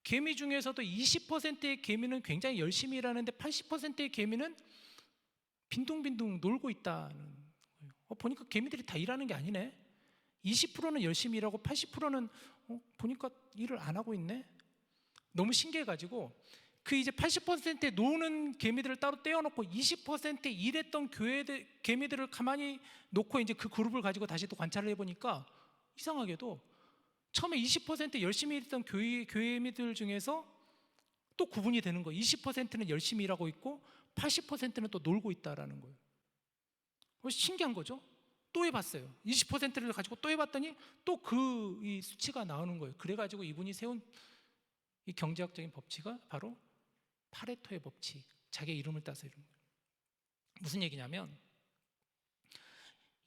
개미 중에서도 20%의 개미는 굉장히 열심히 일하는데 80%의 개미는 빈둥빈둥 놀고 있다는 거예요. 보니까 개미들이 다 일하는 게 아니네. 20%는 열심히 일하고 80%는 보니까 일을 안 하고 있네. 너무 신기해가지고 그 이제 80%의 노는 개미들을 따로 떼어놓고 20% 일했던 개미들을 가만히 놓고 이제 그 그룹을 가지고 다시 또 관찰을 해보니까 이상하게도 처음에 20% 열심히 일했던 개미들 중에서 또 구분이 되는 거예요. 20%는 열심히 일하고 있고 80%는 또 놀고 있다라는 거예요. 신기한 거죠. 또 해봤어요. 20%를 가지고 또 해봤더니 또 이 수치가 나오는 거예요. 그래가지고 이분이 세운 이 경제학적인 법칙이 바로 파레토의 법칙, 자기의 이름을 따서 이런 거예요. 무슨 얘기냐면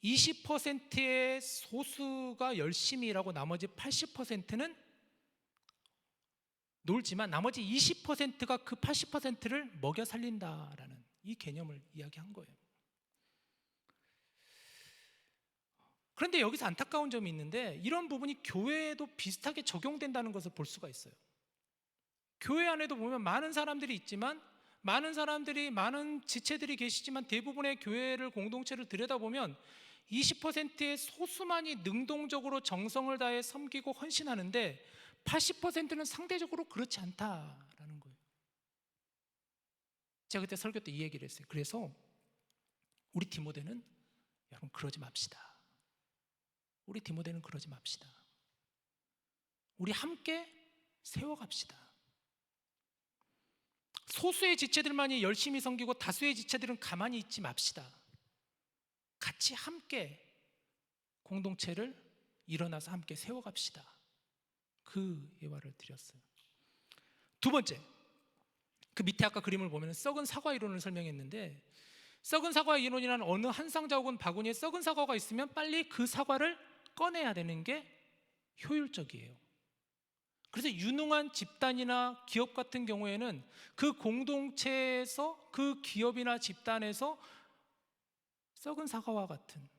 20%의 소수가 열심히 일하고 나머지 80%는 놀지만 나머지 20%가 그 80%를 먹여 살린다라는 이 개념을 이야기한 거예요. 그런데 여기서 안타까운 점이 있는데, 이런 부분이 교회에도 비슷하게 적용된다는 것을 볼 수가 있어요. 교회 안에도 보면 많은 사람들이 있지만, 많은 사람들이, 많은 지체들이 계시지만 대부분의 교회를, 공동체를 들여다보면 20%의 소수만이 능동적으로 정성을 다해 섬기고 헌신하는데 80%는 상대적으로 그렇지 않다라는 거예요. 제가 그때 설교 때 이 얘기를 했어요. 그래서 우리 디모데는 여러분 그러지 맙시다. 우리 디모데는 그러지 맙시다. 우리 함께 세워갑시다. 소수의 지체들만이 열심히 섬기고 다수의 지체들은 가만히 있지 맙시다. 같이 함께 공동체를 일어나서 함께 세워갑시다. 그 예화를 드렸어요. 두 번째, 그 밑에 아까 그림을 보면 썩은 사과 이론을 설명했는데, 썩은 사과 이론이란 어느 한 상자 혹은 바구니에 썩은 사과가 있으면 빨리 그 사과를 꺼내야 되는 게 효율적이에요. 그래서 유능한 집단이나 기업 같은 경우에는 그 공동체에서, 그 기업이나 집단에서 썩은 사과와 같은,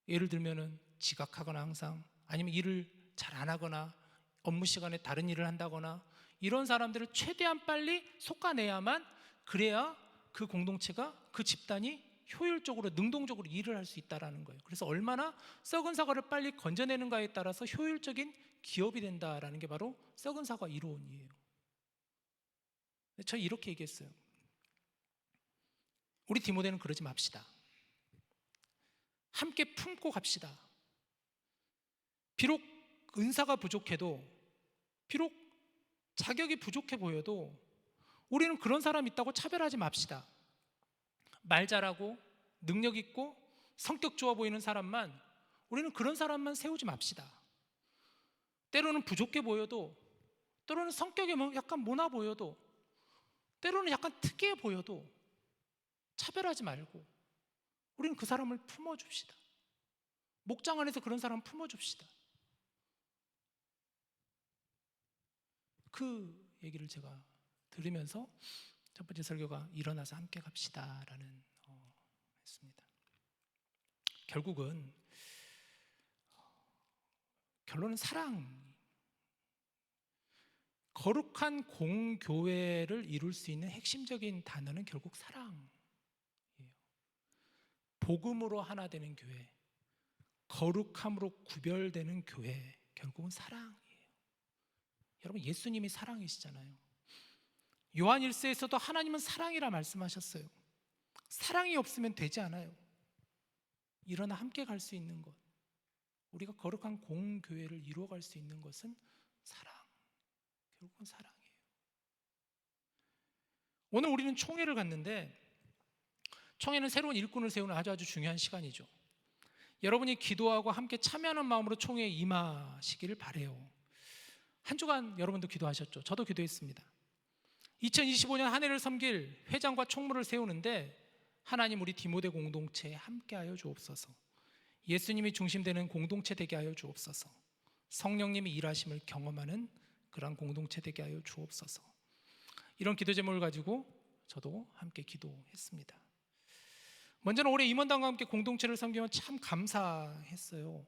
예를 들면은 지각하거나 항상, 아니면 일을 잘 안 하거나 업무 시간에 다른 일을 한다거나, 이런 사람들을 최대한 빨리 솎아내야만, 그래야 그 공동체가, 그 집단이 효율적으로, 능동적으로 일을 할 수 있다는 거예요. 그래서 얼마나 썩은 사과를 빨리 건져내는가에 따라서 효율적인 기업이 된다라는 게 바로 썩은 사과 이론이에요. 저 이렇게 얘기했어요. 우리 디모데는 그러지 맙시다. 함께 품고 갑시다. 비록 은사가 부족해도, 비록 자격이 부족해 보여도 우리는 그런 사람 있다고 차별하지 맙시다. 말 잘하고 능력 있고 성격 좋아 보이는 사람만, 우리는 그런 사람만 세우지 맙시다. 때로는 부족해 보여도, 때로는 성격이 약간 모나 보여도, 때로는 약간 특이해 보여도 차별하지 말고 우리는 그 사람을 품어줍시다. 목장 안에서 그런 사람 품어줍시다. 그 얘기를 제가 들으면서 첫 번째 설교가 일어나서 함께 갑시다라는 했습니다. 결국은 결론은 사랑. 거룩한 공교회를 이룰 수 있는 핵심적인 단어는 결국 사랑이에요. 복음으로 하나 되는 교회, 거룩함으로 구별되는 교회, 결국은 사랑이에요. 여러분, 예수님이 사랑이시잖아요. 요한 1서에서도 하나님은 사랑이라 말씀하셨어요. 사랑이 없으면 되지 않아요. 일어나 함께 갈 수 있는 것, 우리가 거룩한 공교회를 이루어갈 수 있는 것은 사랑, 결국은 사랑이에요. 오늘 우리는 총회를 갔는데, 총회는 새로운 일꾼을 세우는 아주 중요한 시간이죠. 여러분이 기도하고 함께 참여하는 마음으로 총회에 임하시기를 바라요. 한 주간 여러분도 기도하셨죠? 저도 기도했습니다. 2025년 한 해를 섬길 회장과 총무를 세우는데 하나님, 우리 디모데 공동체에 함께하여 주옵소서. 예수님이 중심되는 공동체 되게 하여 주옵소서. 성령님이 일하심을 경험하는 그러한 공동체 되게 하여 주옵소서. 이런 기도 제목을 가지고 저도 함께 기도했습니다. 먼저는 올해 임원단과 함께 공동체를 섬기면 참 감사했어요.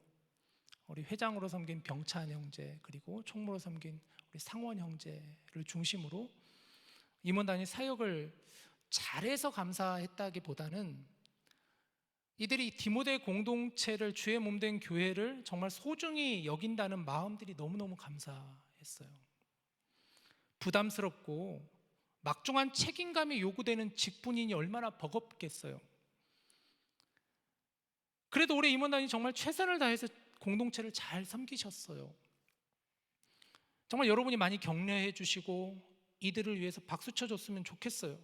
우리 회장으로 섬긴 병찬 형제, 그리고 총무로 섬긴 우리 상원 형제를 중심으로 임원단이 사역을 잘해서 감사했다기보다는 이들이 디모데 공동체를, 주의 몸된 교회를 정말 소중히 여긴다는 마음들이 너무너무 감사했어요. 부담스럽고 막중한 책임감이 요구되는 직분인이 얼마나 버겁겠어요. 그래도 올해 임원단이 정말 최선을 다해서 공동체를 잘 섬기셨어요. 정말 여러분이 많이 격려해 주시고 이들을 위해서 박수 쳐줬으면 좋겠어요.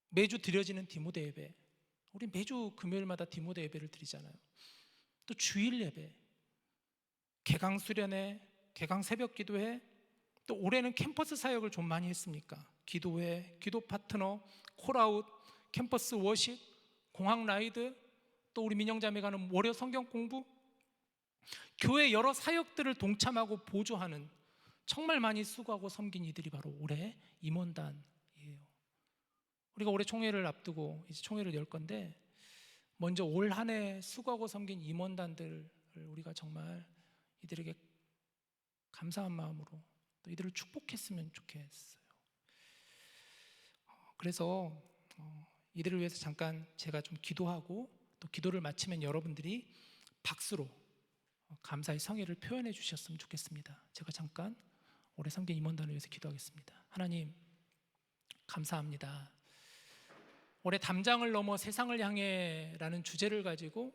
매주 드려지는 디모데 예배, 우리 매주 금요일마다 디모데 예배를 드리잖아요. 또 주일 예배, 개강 수련회, 개강 새벽 기도회, 또 올해는 캠퍼스 사역을 좀 많이 했습니까? 기도회, 기도 파트너, 콜아웃, 캠퍼스 워십, 공항 라이드, 또 우리 민영자매가 하는 월요 성경 공부, 교회 여러 사역들을 동참하고 보조하는, 정말 많이 수고하고 섬긴 이들이 바로 올해 임원단이에요. 우리가 올해 총회를 앞두고 이제 총회를 열 건데, 먼저 올 한 해 수고하고 섬긴 임원단들을 우리가 정말 이들에게 감사한 마음으로 또 이들을 축복했으면 좋겠어요. 그래서 이들을 위해서 잠깐 제가 좀 기도하고, 또 기도를 마치면 여러분들이 박수로 감사의 성의를 표현해 주셨으면 좋겠습니다. 제가 잠깐 올해 섬긴 임원단을 위해서 기도하겠습니다. 하나님, 감사합니다. 올해 담장을 넘어 세상을 향해 라는 주제를 가지고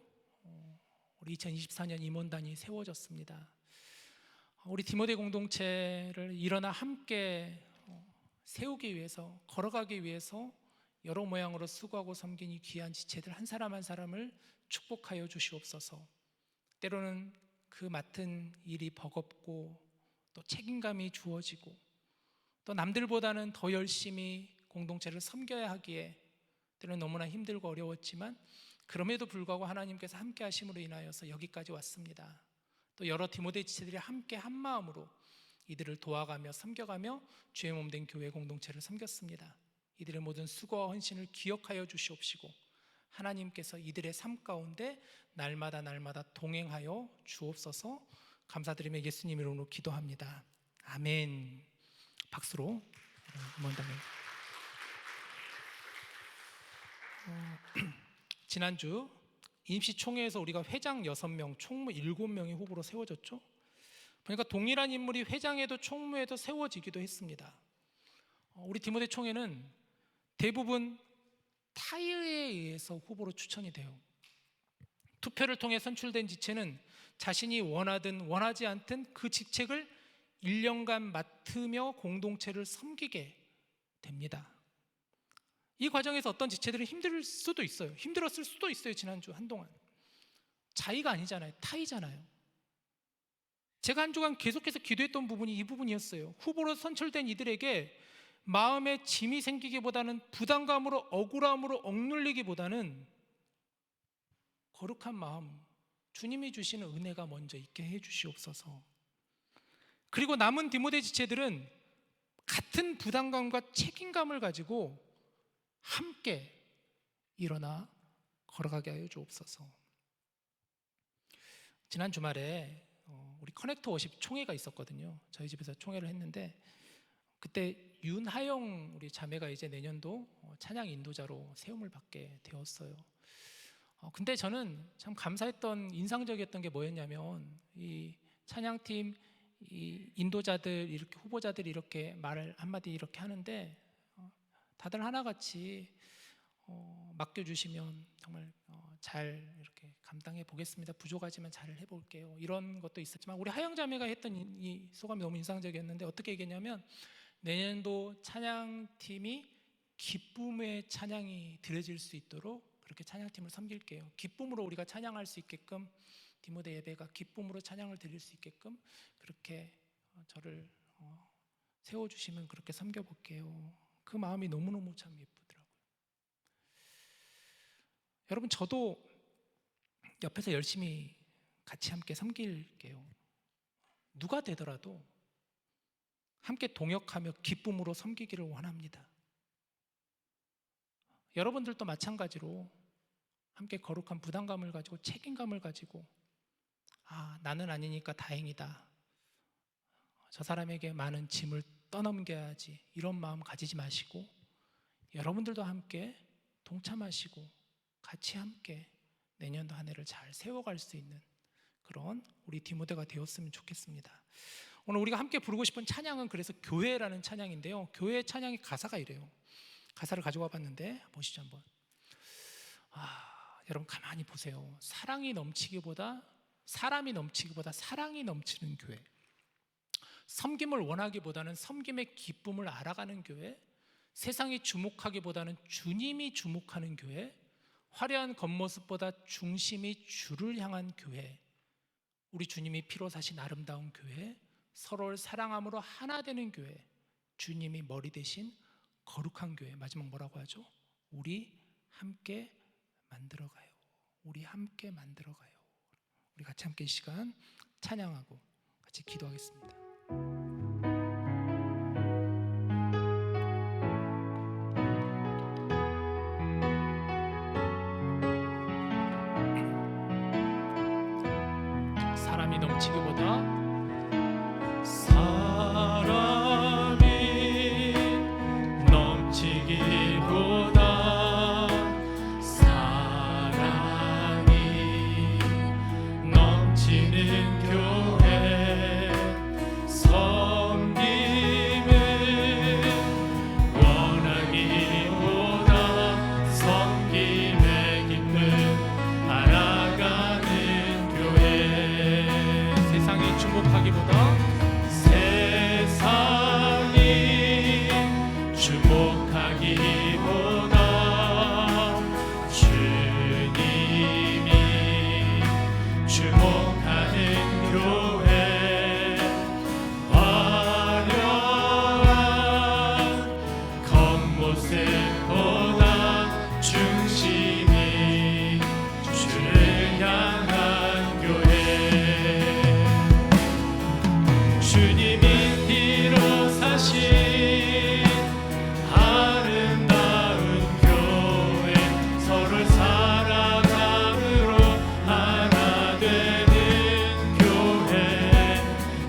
우리 2024년 임원단이 세워졌습니다. 우리 디모데 공동체를 일어나 함께 세우기 위해서, 걸어가기 위해서 여러 모양으로 수고하고 섬긴 이 귀한 지체들 한 사람 한 사람을 축복하여 주시옵소서. 때로는 그 맡은 일이 버겁고 또 책임감이 주어지고 또 남들보다는 더 열심히 공동체를 섬겨야 하기에 때로는 너무나 힘들고 어려웠지만 그럼에도 불구하고 하나님께서 함께 하심으로 인하여서 여기까지 왔습니다. 또 여러 디모데 지체들이 함께 한 마음으로 이들을 도와가며 섬겨가며 주의 몸된 교회 공동체를 섬겼습니다. 이들의 모든 수고와 헌신을 기억하여 주시옵시고 하나님께서 이들의 삶 가운데 날마다 동행하여 주옵소서. 감사드리며 예수님 이름으로 기도합니다. 아멘. 박수로 응원합니다. 지난주 임시총회에서 우리가 회장 6명, 총무 7명이 후보로 세워졌죠. 그러니까 동일한 인물이 회장에도 총무에도 세워지기도 했습니다. 우리 디모데 총회는 대부분 타의에 의해서 후보로 추천이 돼요. 투표를 통해 선출된 지체는 자신이 원하든 원하지 않든 그 직책을 1년간 맡으며 공동체를 섬기게 됩니다. 이 과정에서 어떤 지체들은 힘들 수도 있어요. 힘들었을 수도 있어요. 지난주 한동안 자의가 아니잖아요. 타의잖아요. 제가 한 주간 계속해서 기도했던 부분이 이 부분이었어요. 후보로 선출된 이들에게 마음에 짐이 생기기보다는 부담감으로 억울함으로 억눌리기보다는 거룩한 마음, 주님이 주시는 은혜가 먼저 있게 해 주시옵소서. 그리고 남은 디모데 지체들은 같은 부담감과 책임감을 가지고 함께 일어나 걸어가게 하여 주옵소서. 지난 주말에 우리 커넥터 워십 총회가 있었거든요. 저희 집에서 총회를 했는데 그때 윤하영 우리 자매가 이제 내년도 찬양 인도자로 세움을 받게 되었어요. 근데 저는 참 감사했던 인상적이었던 게 뭐였냐면 이 찬양팀 이 인도자들 이렇게 후보자들이 이렇게 말을 한마디 이렇게 하는데 다들 하나같이 맡겨주시면 정말 잘 이렇게 감당해 보겠습니다. 부족하지만 잘 해볼게요. 이런 것도 있었지만 우리 하영자매가 했던 이 소감이 너무 인상적이었는데 어떻게 얘기했냐면 내년도 찬양팀이 기쁨의 찬양이 드려질 수 있도록 그렇게 찬양팀을 섬길게요. 기쁨으로 우리가 찬양할 수 있게끔 디모데 예배가 기쁨으로 찬양을 드릴 수 있게끔 그렇게 저를 세워주시면 그렇게 섬겨볼게요. 그 마음이 너무너무 참 예쁘더라고요. 여러분 저도 옆에서 열심히 같이 함께 섬길게요. 누가 되더라도 함께 동역하며 기쁨으로 섬기기를 원합니다. 여러분들도 마찬가지로 함께 거룩한 부담감을 가지고 책임감을 가지고 나는 아니니까 다행이다. 저 사람에게 많은 짐을 떠넘겨야지 이런 마음 가지지 마시고 여러분들도 함께 동참하시고 같이 함께 내년도 한 해를 잘 세워갈 수 있는 그런 우리 디모데가 되었으면 좋겠습니다. 오늘 우리가 함께 부르고 싶은 찬양은 그래서 교회라는 찬양인데요. 교회 찬양의 가사가 이래요. 가사를 가져와 봤는데 보시죠 한번. 여러분 가만히 보세요. 사람이 넘치기보다 사랑이 넘치는 교회, 섬김을 원하기보다는 섬김의 기쁨을 알아가는 교회, 세상이 주목하기보다는 주님이 주목하는 교회, 화려한 겉모습보다 중심이 주를 향한 교회, 우리 주님이 피로 사신 아름다운 교회, 서로를 사랑함으로 하나 되는 교회, 주님이 머리 대신 거룩한 교회. 마지막 뭐라고 하죠? 우리 함께 만들어가요. 우리 함께 만들어가요. 우리 같이 함께 이 시간 찬양하고 같이 기도하겠습니다. 사람이 넘치기보다 섬김의 기쁨 알아가는 주님이 피로 사신 아름다운 교회 서로를 사랑함으로 하나 되는 교회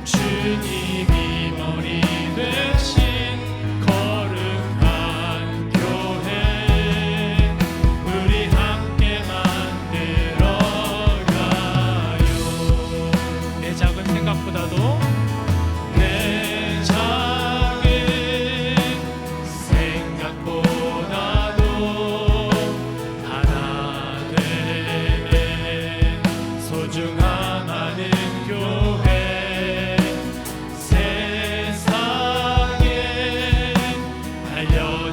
주님이 머리 되신 거룩한 교회 우리 함께 만들어가요. 내 작은 생각보다도 내 작은 생각보다도 하나 되는 소중함 많은 교회 세상에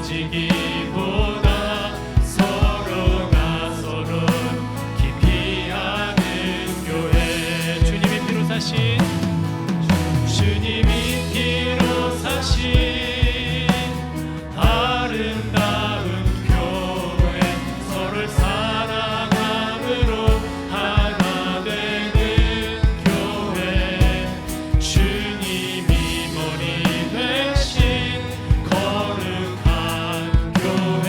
알려지기보다 서로가 서로 깊이 아는 교회 주님이 피로 사신 주님이 피로 사신 아름다운 교회 서로를 사랑함으로 하나 되는 교회 주님이 머리 되신 거룩한 교회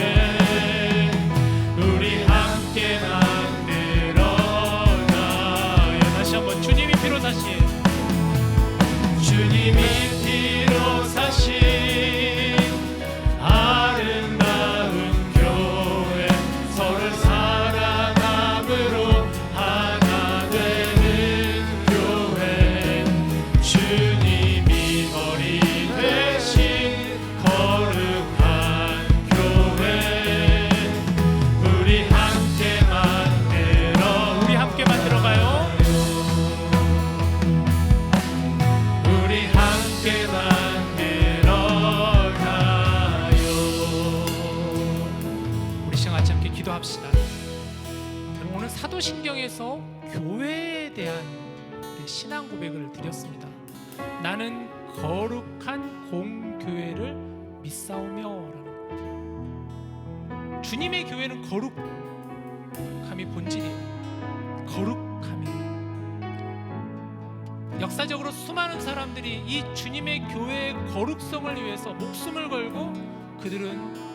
우리 함께 만들어가요. 다시 한번 주님이 피로 사신 주님이 피로 사신 아름다운 교회 서로를 사랑함으로 하나 되는 교회 주님이 머리 되신 거룩한 교회 우리 함께 만들어가요. 우리 함께 만들어가요. 우리 시간 같이 함께 기도합시다. 여러분, 오늘 사도신경에서 교회에 대한 우리 신앙 고백을 드렸습니다. 나는 거룩한 공교회를 믿사오며라는 주님의 교회는 거룩함이 본질이에요. 거룩함이 역사적으로 수많은 사람들이 이 주님의 교회의 거룩성을 위해서 목숨을 걸고 그들은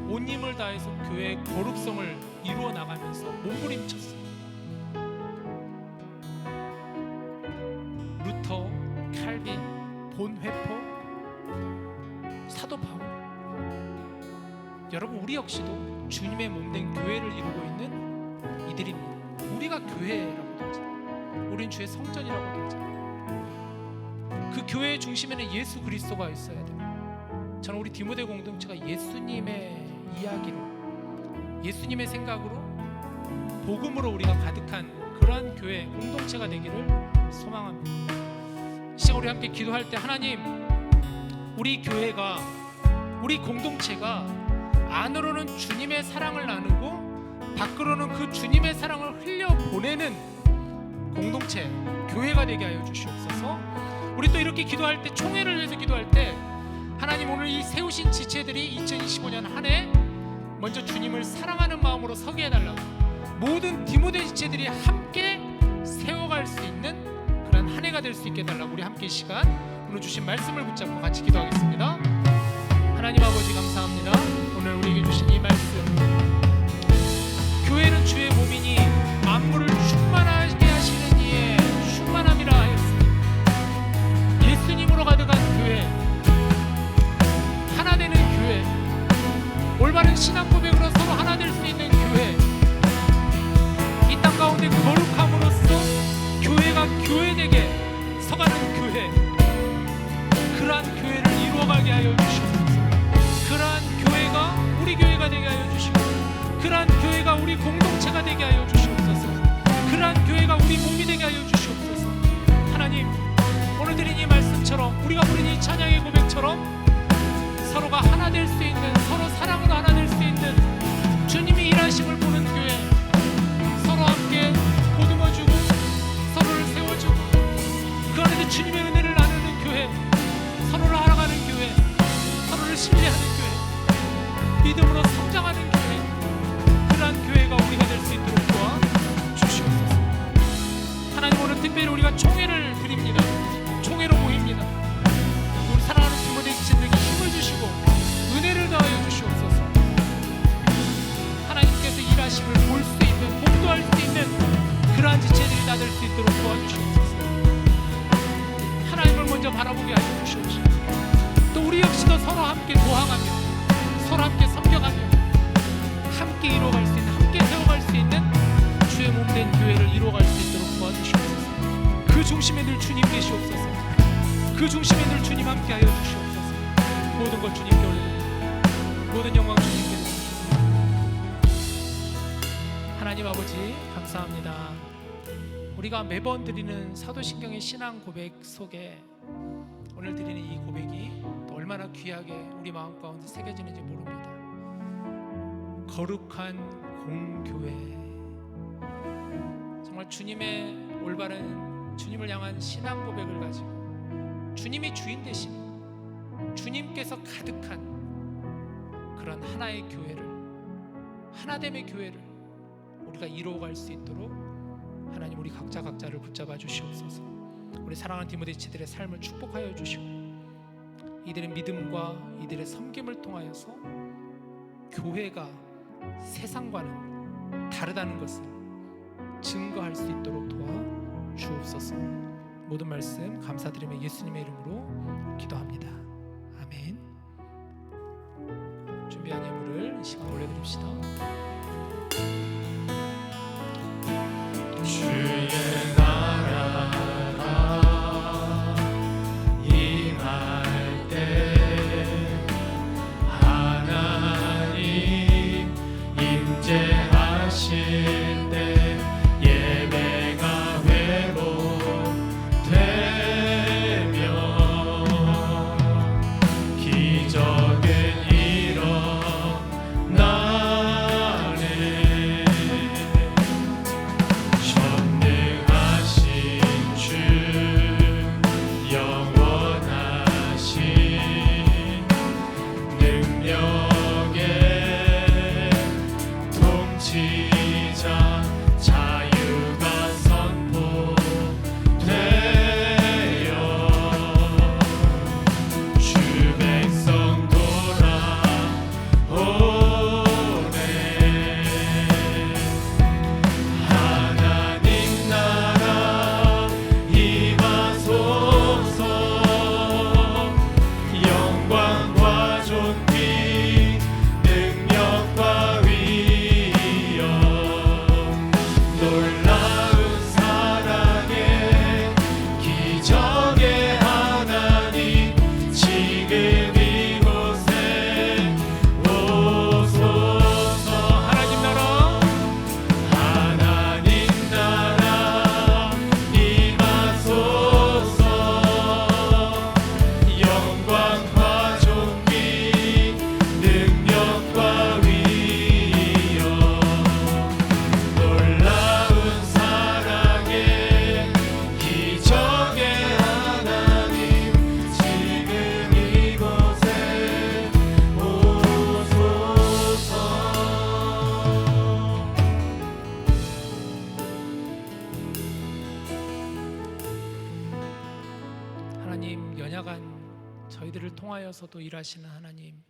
온 힘을 다해서 교회의 거룩성을 이루어 나가면서 몸부림쳤어요. 루터, 칼빈, 본회포, 사도 바울. 여러분, 우리 역시도 주님의 몸된 교회를 이루고 있는 이들입니다. 우리가 교회라고도 하잖아요. 우린 주의 성전이라고도 하잖아요. 그 교회의 중심에는 예수 그리스도가 있어야 됩니다. 저는 우리 디모데 공동체가 예수님의 이야기로, 예수님의 생각으로, 복음으로 우리가 가득한 그러한 교회 공동체가 되기를 소망합니다. 이 시간 우리 함께 기도할 때 하나님, 우리 교회가, 우리 공동체가 안으로는 주님의 사랑을 나누고 밖으로는 그 주님의 사랑을 흘려보내는 공동체, 교회가 되게 하여 주시옵소서. 우리 또 이렇게 기도할 때, 총회를 위해서 기도할 때 하나님, 오늘 이 세우신 지체들이 2025년 한 해 먼저 주님을 사랑하는 마음으로 서게 해달라고, 모든 디모데 지체들이 함께 세워갈 수 있는 그런 한 해가 될 수 있게 해달라고, 우리 함께 이 시간 오늘 주신 말씀을 붙잡고 같이 기도하겠습니다. 하나님 아버지 감사합니다. 오늘 우리에게 주신 이 말씀, 교회는 주의 몸이니 만물을 충만하게 하시는 이의 충만함이라 하였습니다. 예수님으로 가득한 교회, 하나 되는 교회, 올바른 신앙 고백으로 서로 하나 될 수 있는 교회, 이 땅 가운데 거룩함으로써 교회가 교회되게 서가는 교회, 그러한 교회를 이루어가게 하여 주시옵소서. 그러한 교회가 우리 교회가 되게 하여 주시고, 그러한 교회가 우리 공동체가 되게 하여 주시옵소서. 그러한 교회가 우리 몸이 되게 하여 주시옵소서. 하나님, 오늘 드린 이 말씀처럼, 우리가 부른 이 찬양의 고백처럼 서로가 하나 될 수 있는, 서로 사랑으로 하나 될 수 있는 주님이 일하심을 보는 교회, 서로 함께 보듬어주고 서로를 세워주고 그 안에서 주님의 은혜를 나누는 교회, 서로를 알아가는 교회, 서로를 신뢰하는 교회, 믿음으로 성장하는 교회, 그러한 교회가 우리가 될 수 있도록 도와주시옵소서. 하나님, 오늘 특별히 우리가 총회를 드립니다. 총회로 먼저 바라보게 하여 주시옵소서. 또 우리 역시도 서로 함께 도항하며 서로 함께 섬겨가며 함께 이루어갈 수 있는, 함께 세워갈 수 있는 주의 몸된 교회를 이루어갈 수 있도록 도와주시옵소서. 그 중심에 늘 주님 계시옵소서. 그 중심에 늘 주님 함께 하여 주시옵소서. 모든 것 주님께 올려드립니다. 모든 영광 주님께 드립니다. 하나님 아버지 감사합니다. 우리가 매번 드리는 사도신경의 신앙 고백 속에 오늘 드리는 이 고백이 또 얼마나 귀하게 우리 마음 가운데 새겨지는지 모릅니다. 거룩한 공교회, 정말 주님의 올바른 주님을 향한 신앙 고백을 가지고 주님이 주인 되시는, 주님께서 가득한 그런 하나의 교회를, 하나됨의 교회를 우리가 이루어갈 수 있도록 하나님 우리 각자를 붙잡아 주시옵소서. 우리 사랑하는 디모데치들의 삶을 축복하여 주시고 이들의 믿음과 이들의 섬김을 통하여서 교회가 세상과는 다르다는 것을 증거할 수 있도록 도와 주옵소서. 모든 말씀 감사드리며 예수님의 이름으로 기도합니다. 아멘. 준비한 예물을 이 시간 올려드립시다. 주의 나라가 임할 때 하나님 임재하실 때 예배가 회복되며 기적은 일어나네. 전능하신 주 영원하신 능력의 통치자 자유가 선포되어 주 백성 돌아오네. 하나님 나라 임하소서. 영광과 존귀 능력과 위엄 놀라운 사랑의 기적의 하나님 지금 이곳에 오소서. 하나님 나라 임하소서. 영광과 존귀 능력과 위엄 놀라운 사랑의 기적의 하나님 지금 이곳에 오소서. 하나님, 연약한 저희들을 통하여서도 일하시는 하나님,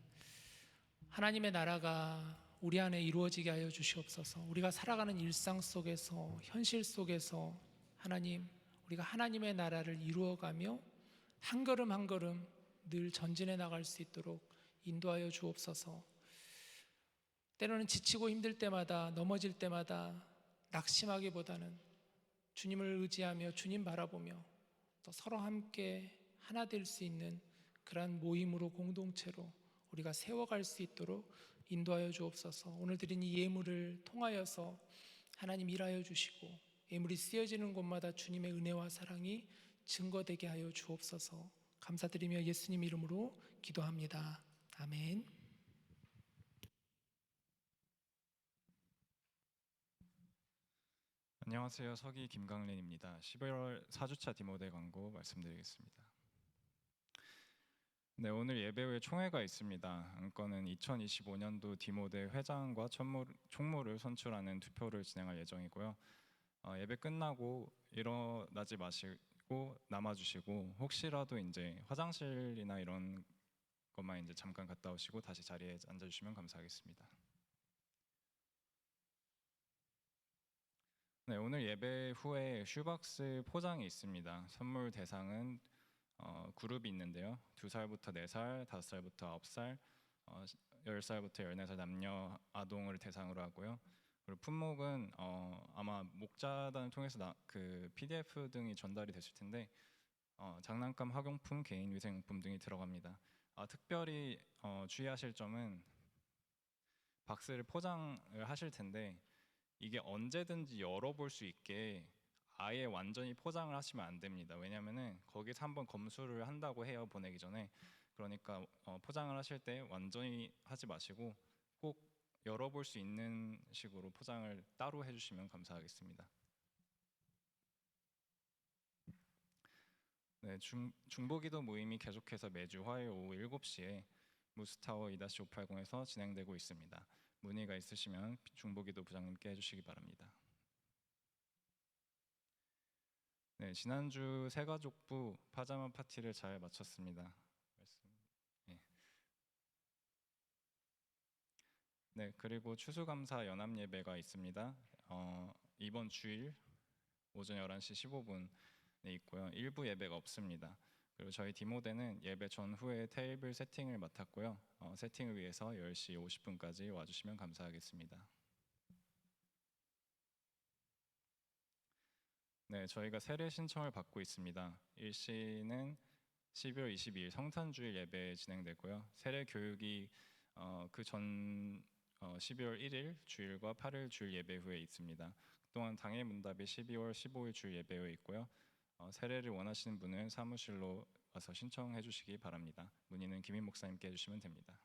하나님의 나라가 우리 안에 이루어지게 하여 주시옵소서. 우리가 살아가는 일상 속에서, 현실 속에서 하나님, 우리가 하나님의 나라를 이루어가며 한 걸음 한 걸음 늘 전진해 나갈 수 있도록 인도하여 주옵소서. 때로는 지치고 힘들 때마다, 넘어질 때마다 낙심하기보다는 주님을 의지하며 주님 바라보며 또 서로 함께 하나 될 수 있는 그러한 모임으로, 공동체로 우리가 세워갈 수 있도록 인도하여 주옵소서. 오늘 드린 이 예물을 통하여서 하나님 일하여 주시고 예물이 쓰여지는 곳마다 주님의 은혜와 사랑이 증거되게 하여 주옵소서. 감사드리며 예수님 이름으로 기도합니다. 아멘. 안녕하세요. 서기 김강랜입니다. 11월 4주차 디모데 광고 말씀드리겠습니다. 네, 오늘 예배 후에 총회가 있습니다. 안건은 2025년도 디모데 회장과 총무를 선출하는 투표를 진행할 예정이고요. 예배 끝나고 일어나지 마시고 남아주시고 혹시라도 이제 화장실이나 이런 것만 이제 잠깐 갔다 오시고 다시 자리에 앉아주시면 감사하겠습니다. 네, 오늘 예배 후에 슈박스 포장이 있습니다. 선물 대상은 그룹이 있는데요. 2살부터 4살, 5살부터 9살, 10살부터 14살 남녀 아동을 대상으로 하고요. 그리고 품목은 아마 목자단을 통해서 그 PDF 등이 전달이 됐을 텐데 장난감, 학용품, 개인 위생용품 등이 들어갑니다. 특별히 주의하실 점은 박스를 포장을 하실 텐데 이게 언제든지 열어볼 수 있게 아예 완전히 포장을 하시면 안 됩니다. 왜냐하면은 거기서 한번 검수를 한다고 해요, 보내기 전에. 그러니까 포장을 하실 때 완전히 하지 마시고 꼭 열어볼 수 있는 식으로 포장을 따로 해주시면 감사하겠습니다. 네, 중보기도 모임이 계속해서 매주 화요일 오후 7시에 무스타워 2-580에서 진행되고 있습니다. 문의가 있으시면 중보기도 부장님께 해주시기 바랍니다. 네, 지난주 새가족부 파자마 파티를 잘 마쳤습니다. 네, 그리고 추수감사 연합 예배가 있습니다. 이번 주일 오전 11시 15분에 있고요. 일부 예배가 없습니다. 그리고 저희 디모데는 예배 전후에 테이블 세팅을 맡았고요. 세팅을 위해서 10시 50분까지 와주시면 감사하겠습니다. 네, 저희가 세례 신청을 받고 있습니다. 일시는 12월 22일 성탄주일 예배 진행되고요. 세례 교육이 그 전 12월 1일 주일과 8일 주일 예배 후에 있습니다. 또한 당일 문답이 12월 15일 주일 예배 후에 있고요. 세례를 원하시는 분은 사무실로 와서 신청해 주시기 바랍니다. 문의는 김인 목사님께 해주시면 됩니다.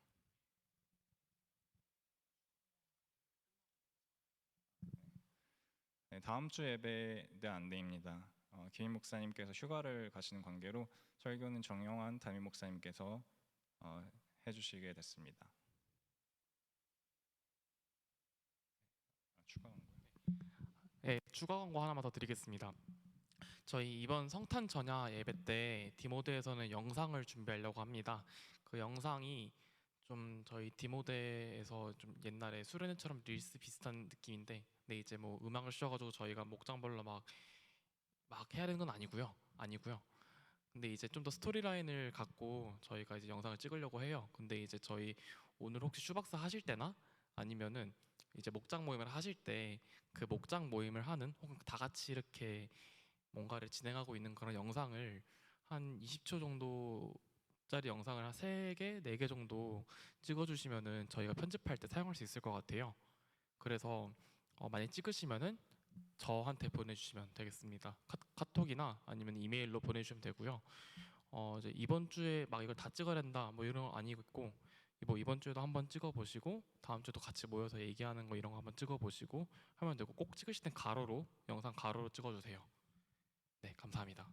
네, 다음 주 예배는 안내입니다. 김인 목사님께서 휴가를 가시는 관계로 설교는 정영환 담임 목사님께서 해주시게 됐습니다. 추가 광고. 네, 추가 광고 하나만 더 드리겠습니다. 저희 이번 성탄 전야 예배 때 디모데에서는 영상을 준비하려고 합니다. 그 영상이 좀 저희 디모데에서 좀 옛날에 수련회처럼 릴스 비슷한 느낌인데, 근데 이제 뭐 음악을 씌워가지고 저희가 목장별로 막 해야 되는 건 아니고요. 근데 이제 좀 더 스토리라인을 갖고 저희가 이제 영상을 찍으려고 해요. 근데 이제 저희 오늘 혹시 슈박사 하실 때나 아니면은 이제 목장 모임을 하실 때 그 목장 모임을 하는 혹은 다 같이 이렇게 뭔가를 진행하고 있는 그런 영상을 한 20초 정도짜리 영상을 한 3개, 4개 정도 찍어주시면은 저희가 편집할 때 사용할 수 있을 것 같아요. 그래서 만약 찍으시면은 저한테 보내주시면 되겠습니다. 카톡이나 아니면 이메일로 보내주시면 되고요. 이제 이번 주에 막 이걸 다 찍어야 된다 뭐 이런 건 아니고 뭐 이번 주에도 한번 찍어보시고 다음 주에도 같이 모여서 얘기하는 거 이런 거 한번 찍어보시고 하면 되고, 꼭 찍으실 땐 가로로 영상 가로로 찍어주세요. 네, 감사합니다.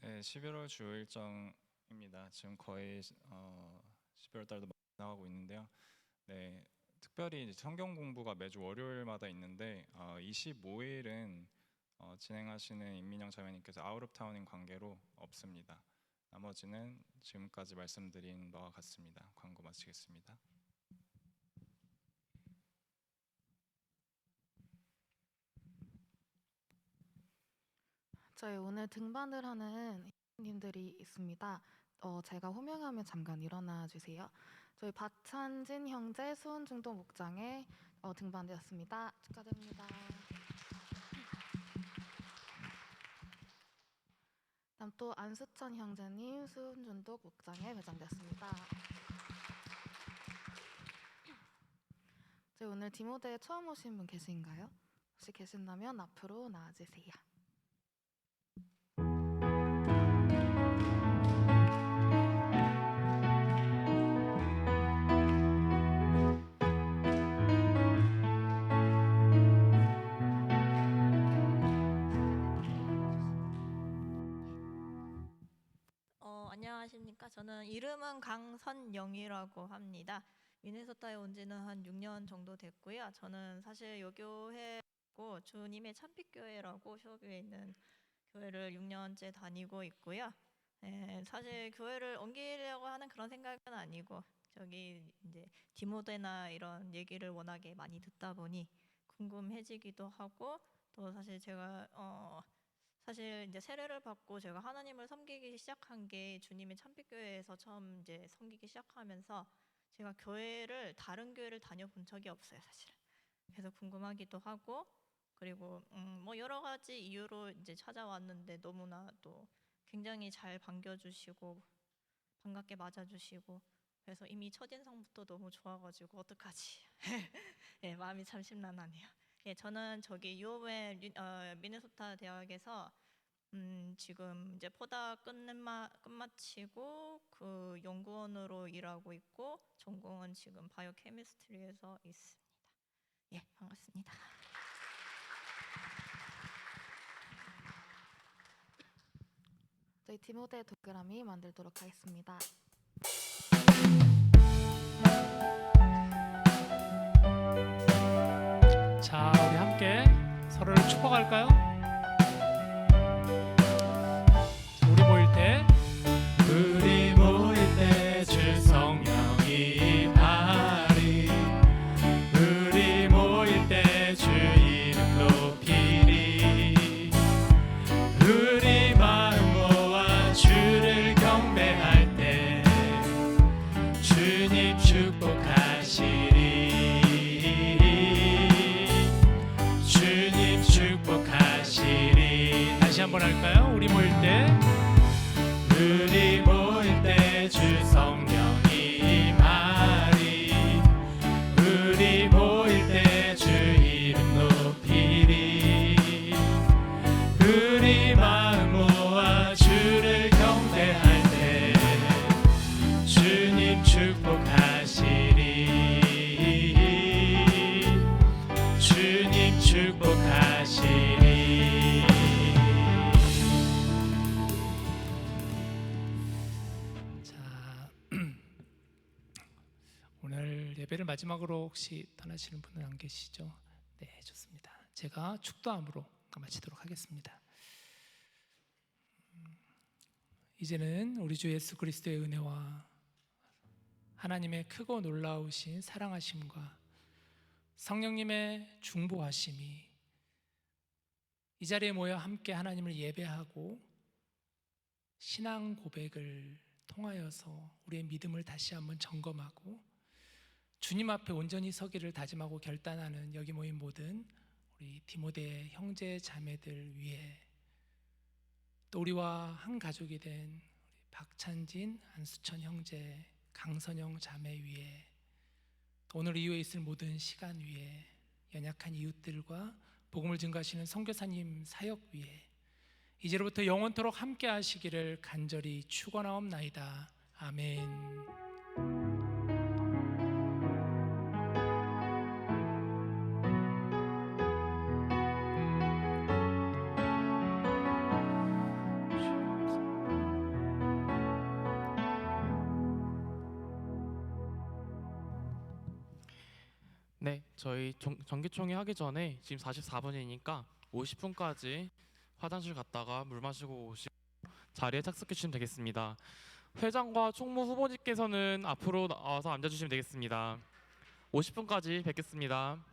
네, 11월 주 일정입니다. 지금 거의 12월 달도 나가고 있는데요. 네, 특별히 이제 성경 공부가 매주 월요일마다 있는데 25일은 진행하시는 임민영 자매님께서 아웃 오브 타운인 관계로 없습니다. 나머지는 지금까지 말씀드린 바와 같습니다. 광고 마치겠습니다. 저희 오늘 등반을 하는 님들이 있습니다. 제가 호명하면 잠깐 일어나 주세요. 저희 박찬진 형제 수원중동 목장에 등반되었습니다. 축하드립니다. 다음 또 안수천 형제님 수원중동 목장에 배정되었습니다. 저희 오늘 디모데에 처음 오신 분 계신가요? 혹시 계신다면 앞으로 나와주세요. 안녕하십니까. 저는 이름은 강선영이라고 합니다. 미네소타에 온 지는 한 6년 정도 됐고요. 저는 사실 요 교회고 주님의 참빛교회라고 쇼교에 있는 교회를 6년째 다니고 있고요. 사실 교회를 옮기려고 하는 그런 생각은 아니고 저기 이제 디모데나 이런 얘기를 워낙에 많이 듣다 보니 궁금해지기도 하고, 또 사실 제가 사실 이제 세례를 받고 제가 하나님을 섬기기 시작한 게 주님의 참빛교회에서 처음 이제 섬기기 시작하면서 제가 교회를 다른 교회를 다녀본 적이 없어요, 사실. 그래서 궁금하기도 하고 그리고 뭐 여러 가지 이유로 이제 찾아왔는데 너무나 또 굉장히 잘 반겨주시고 반갑게 맞아주시고 그래서 이미 첫인상부터 너무 좋아가지고 어떡하지? 예, 마음이 참 심란하네요. 예, 저는 저기 UOM 미네소타 대학에서 지금 이제 포다 끝마치고 그 연구원으로 일하고 있고 전공은 지금 바이오케미스트리에서 있습니다. 예, 반갑습니다. 저희 디모데 동그라미 만들도록 하겠습니다. 자, 우리 함께 서로를 축복할까요? 자, 우리 모일 때 우리 모일 때 주 성령이 임하리 우리 모일 때 주 이름 높이리 우리 마음 모아 주를 경배할 때 주님 축복하시리 주님 축복하시리 다시 한번 할까요? 우리 모일 때 우리 모일 때 주 성령이 임하리 우리 모일 때 주 이름 높이리 우리 마음 모아 주를 경배할 때 주님 축복하시리 주님 축복하시리 자, 오늘 예배를 마지막으로 혹시 떠나시는 분은 안 계시죠? 네, 좋습니다. 제가 축도함으로 마치도록 하겠습니다. 이제는 우리 주 예수 그리스도의 은혜와 하나님의 크고 놀라우신 사랑하심과 성령님의 중보하심이 이 자리에 모여 함께 하나님을 예배하고 신앙 고백을 통하여서 우리의 믿음을 다시 한번 점검하고 주님 앞에 온전히 서기를 다짐하고 결단하는 여기 모인 모든 우리 디모데 형제 자매들 위해 또 우리와 한 가족이 된 우리 박찬진, 안수천 형제, 강선영 자매 위에 또 오늘 이후에 있을 모든 시간 위에 연약한 이웃들과 복음을 증거하시는 선교사님 사역 위에 이제로부터 영원토록 함께 하시기를 간절히 축원하옵나이다. 아멘. 네, 저희 정기총회 하기 전에 지금 44분이니까 50분까지 화장실 갔다가 물 마시고 오시고 자리에 착석해 주시면 되겠습니다. 회장과 총무 후보님께서는 앞으로 나와서 앉아주시면 되겠습니다. 50분까지 뵙겠습니다.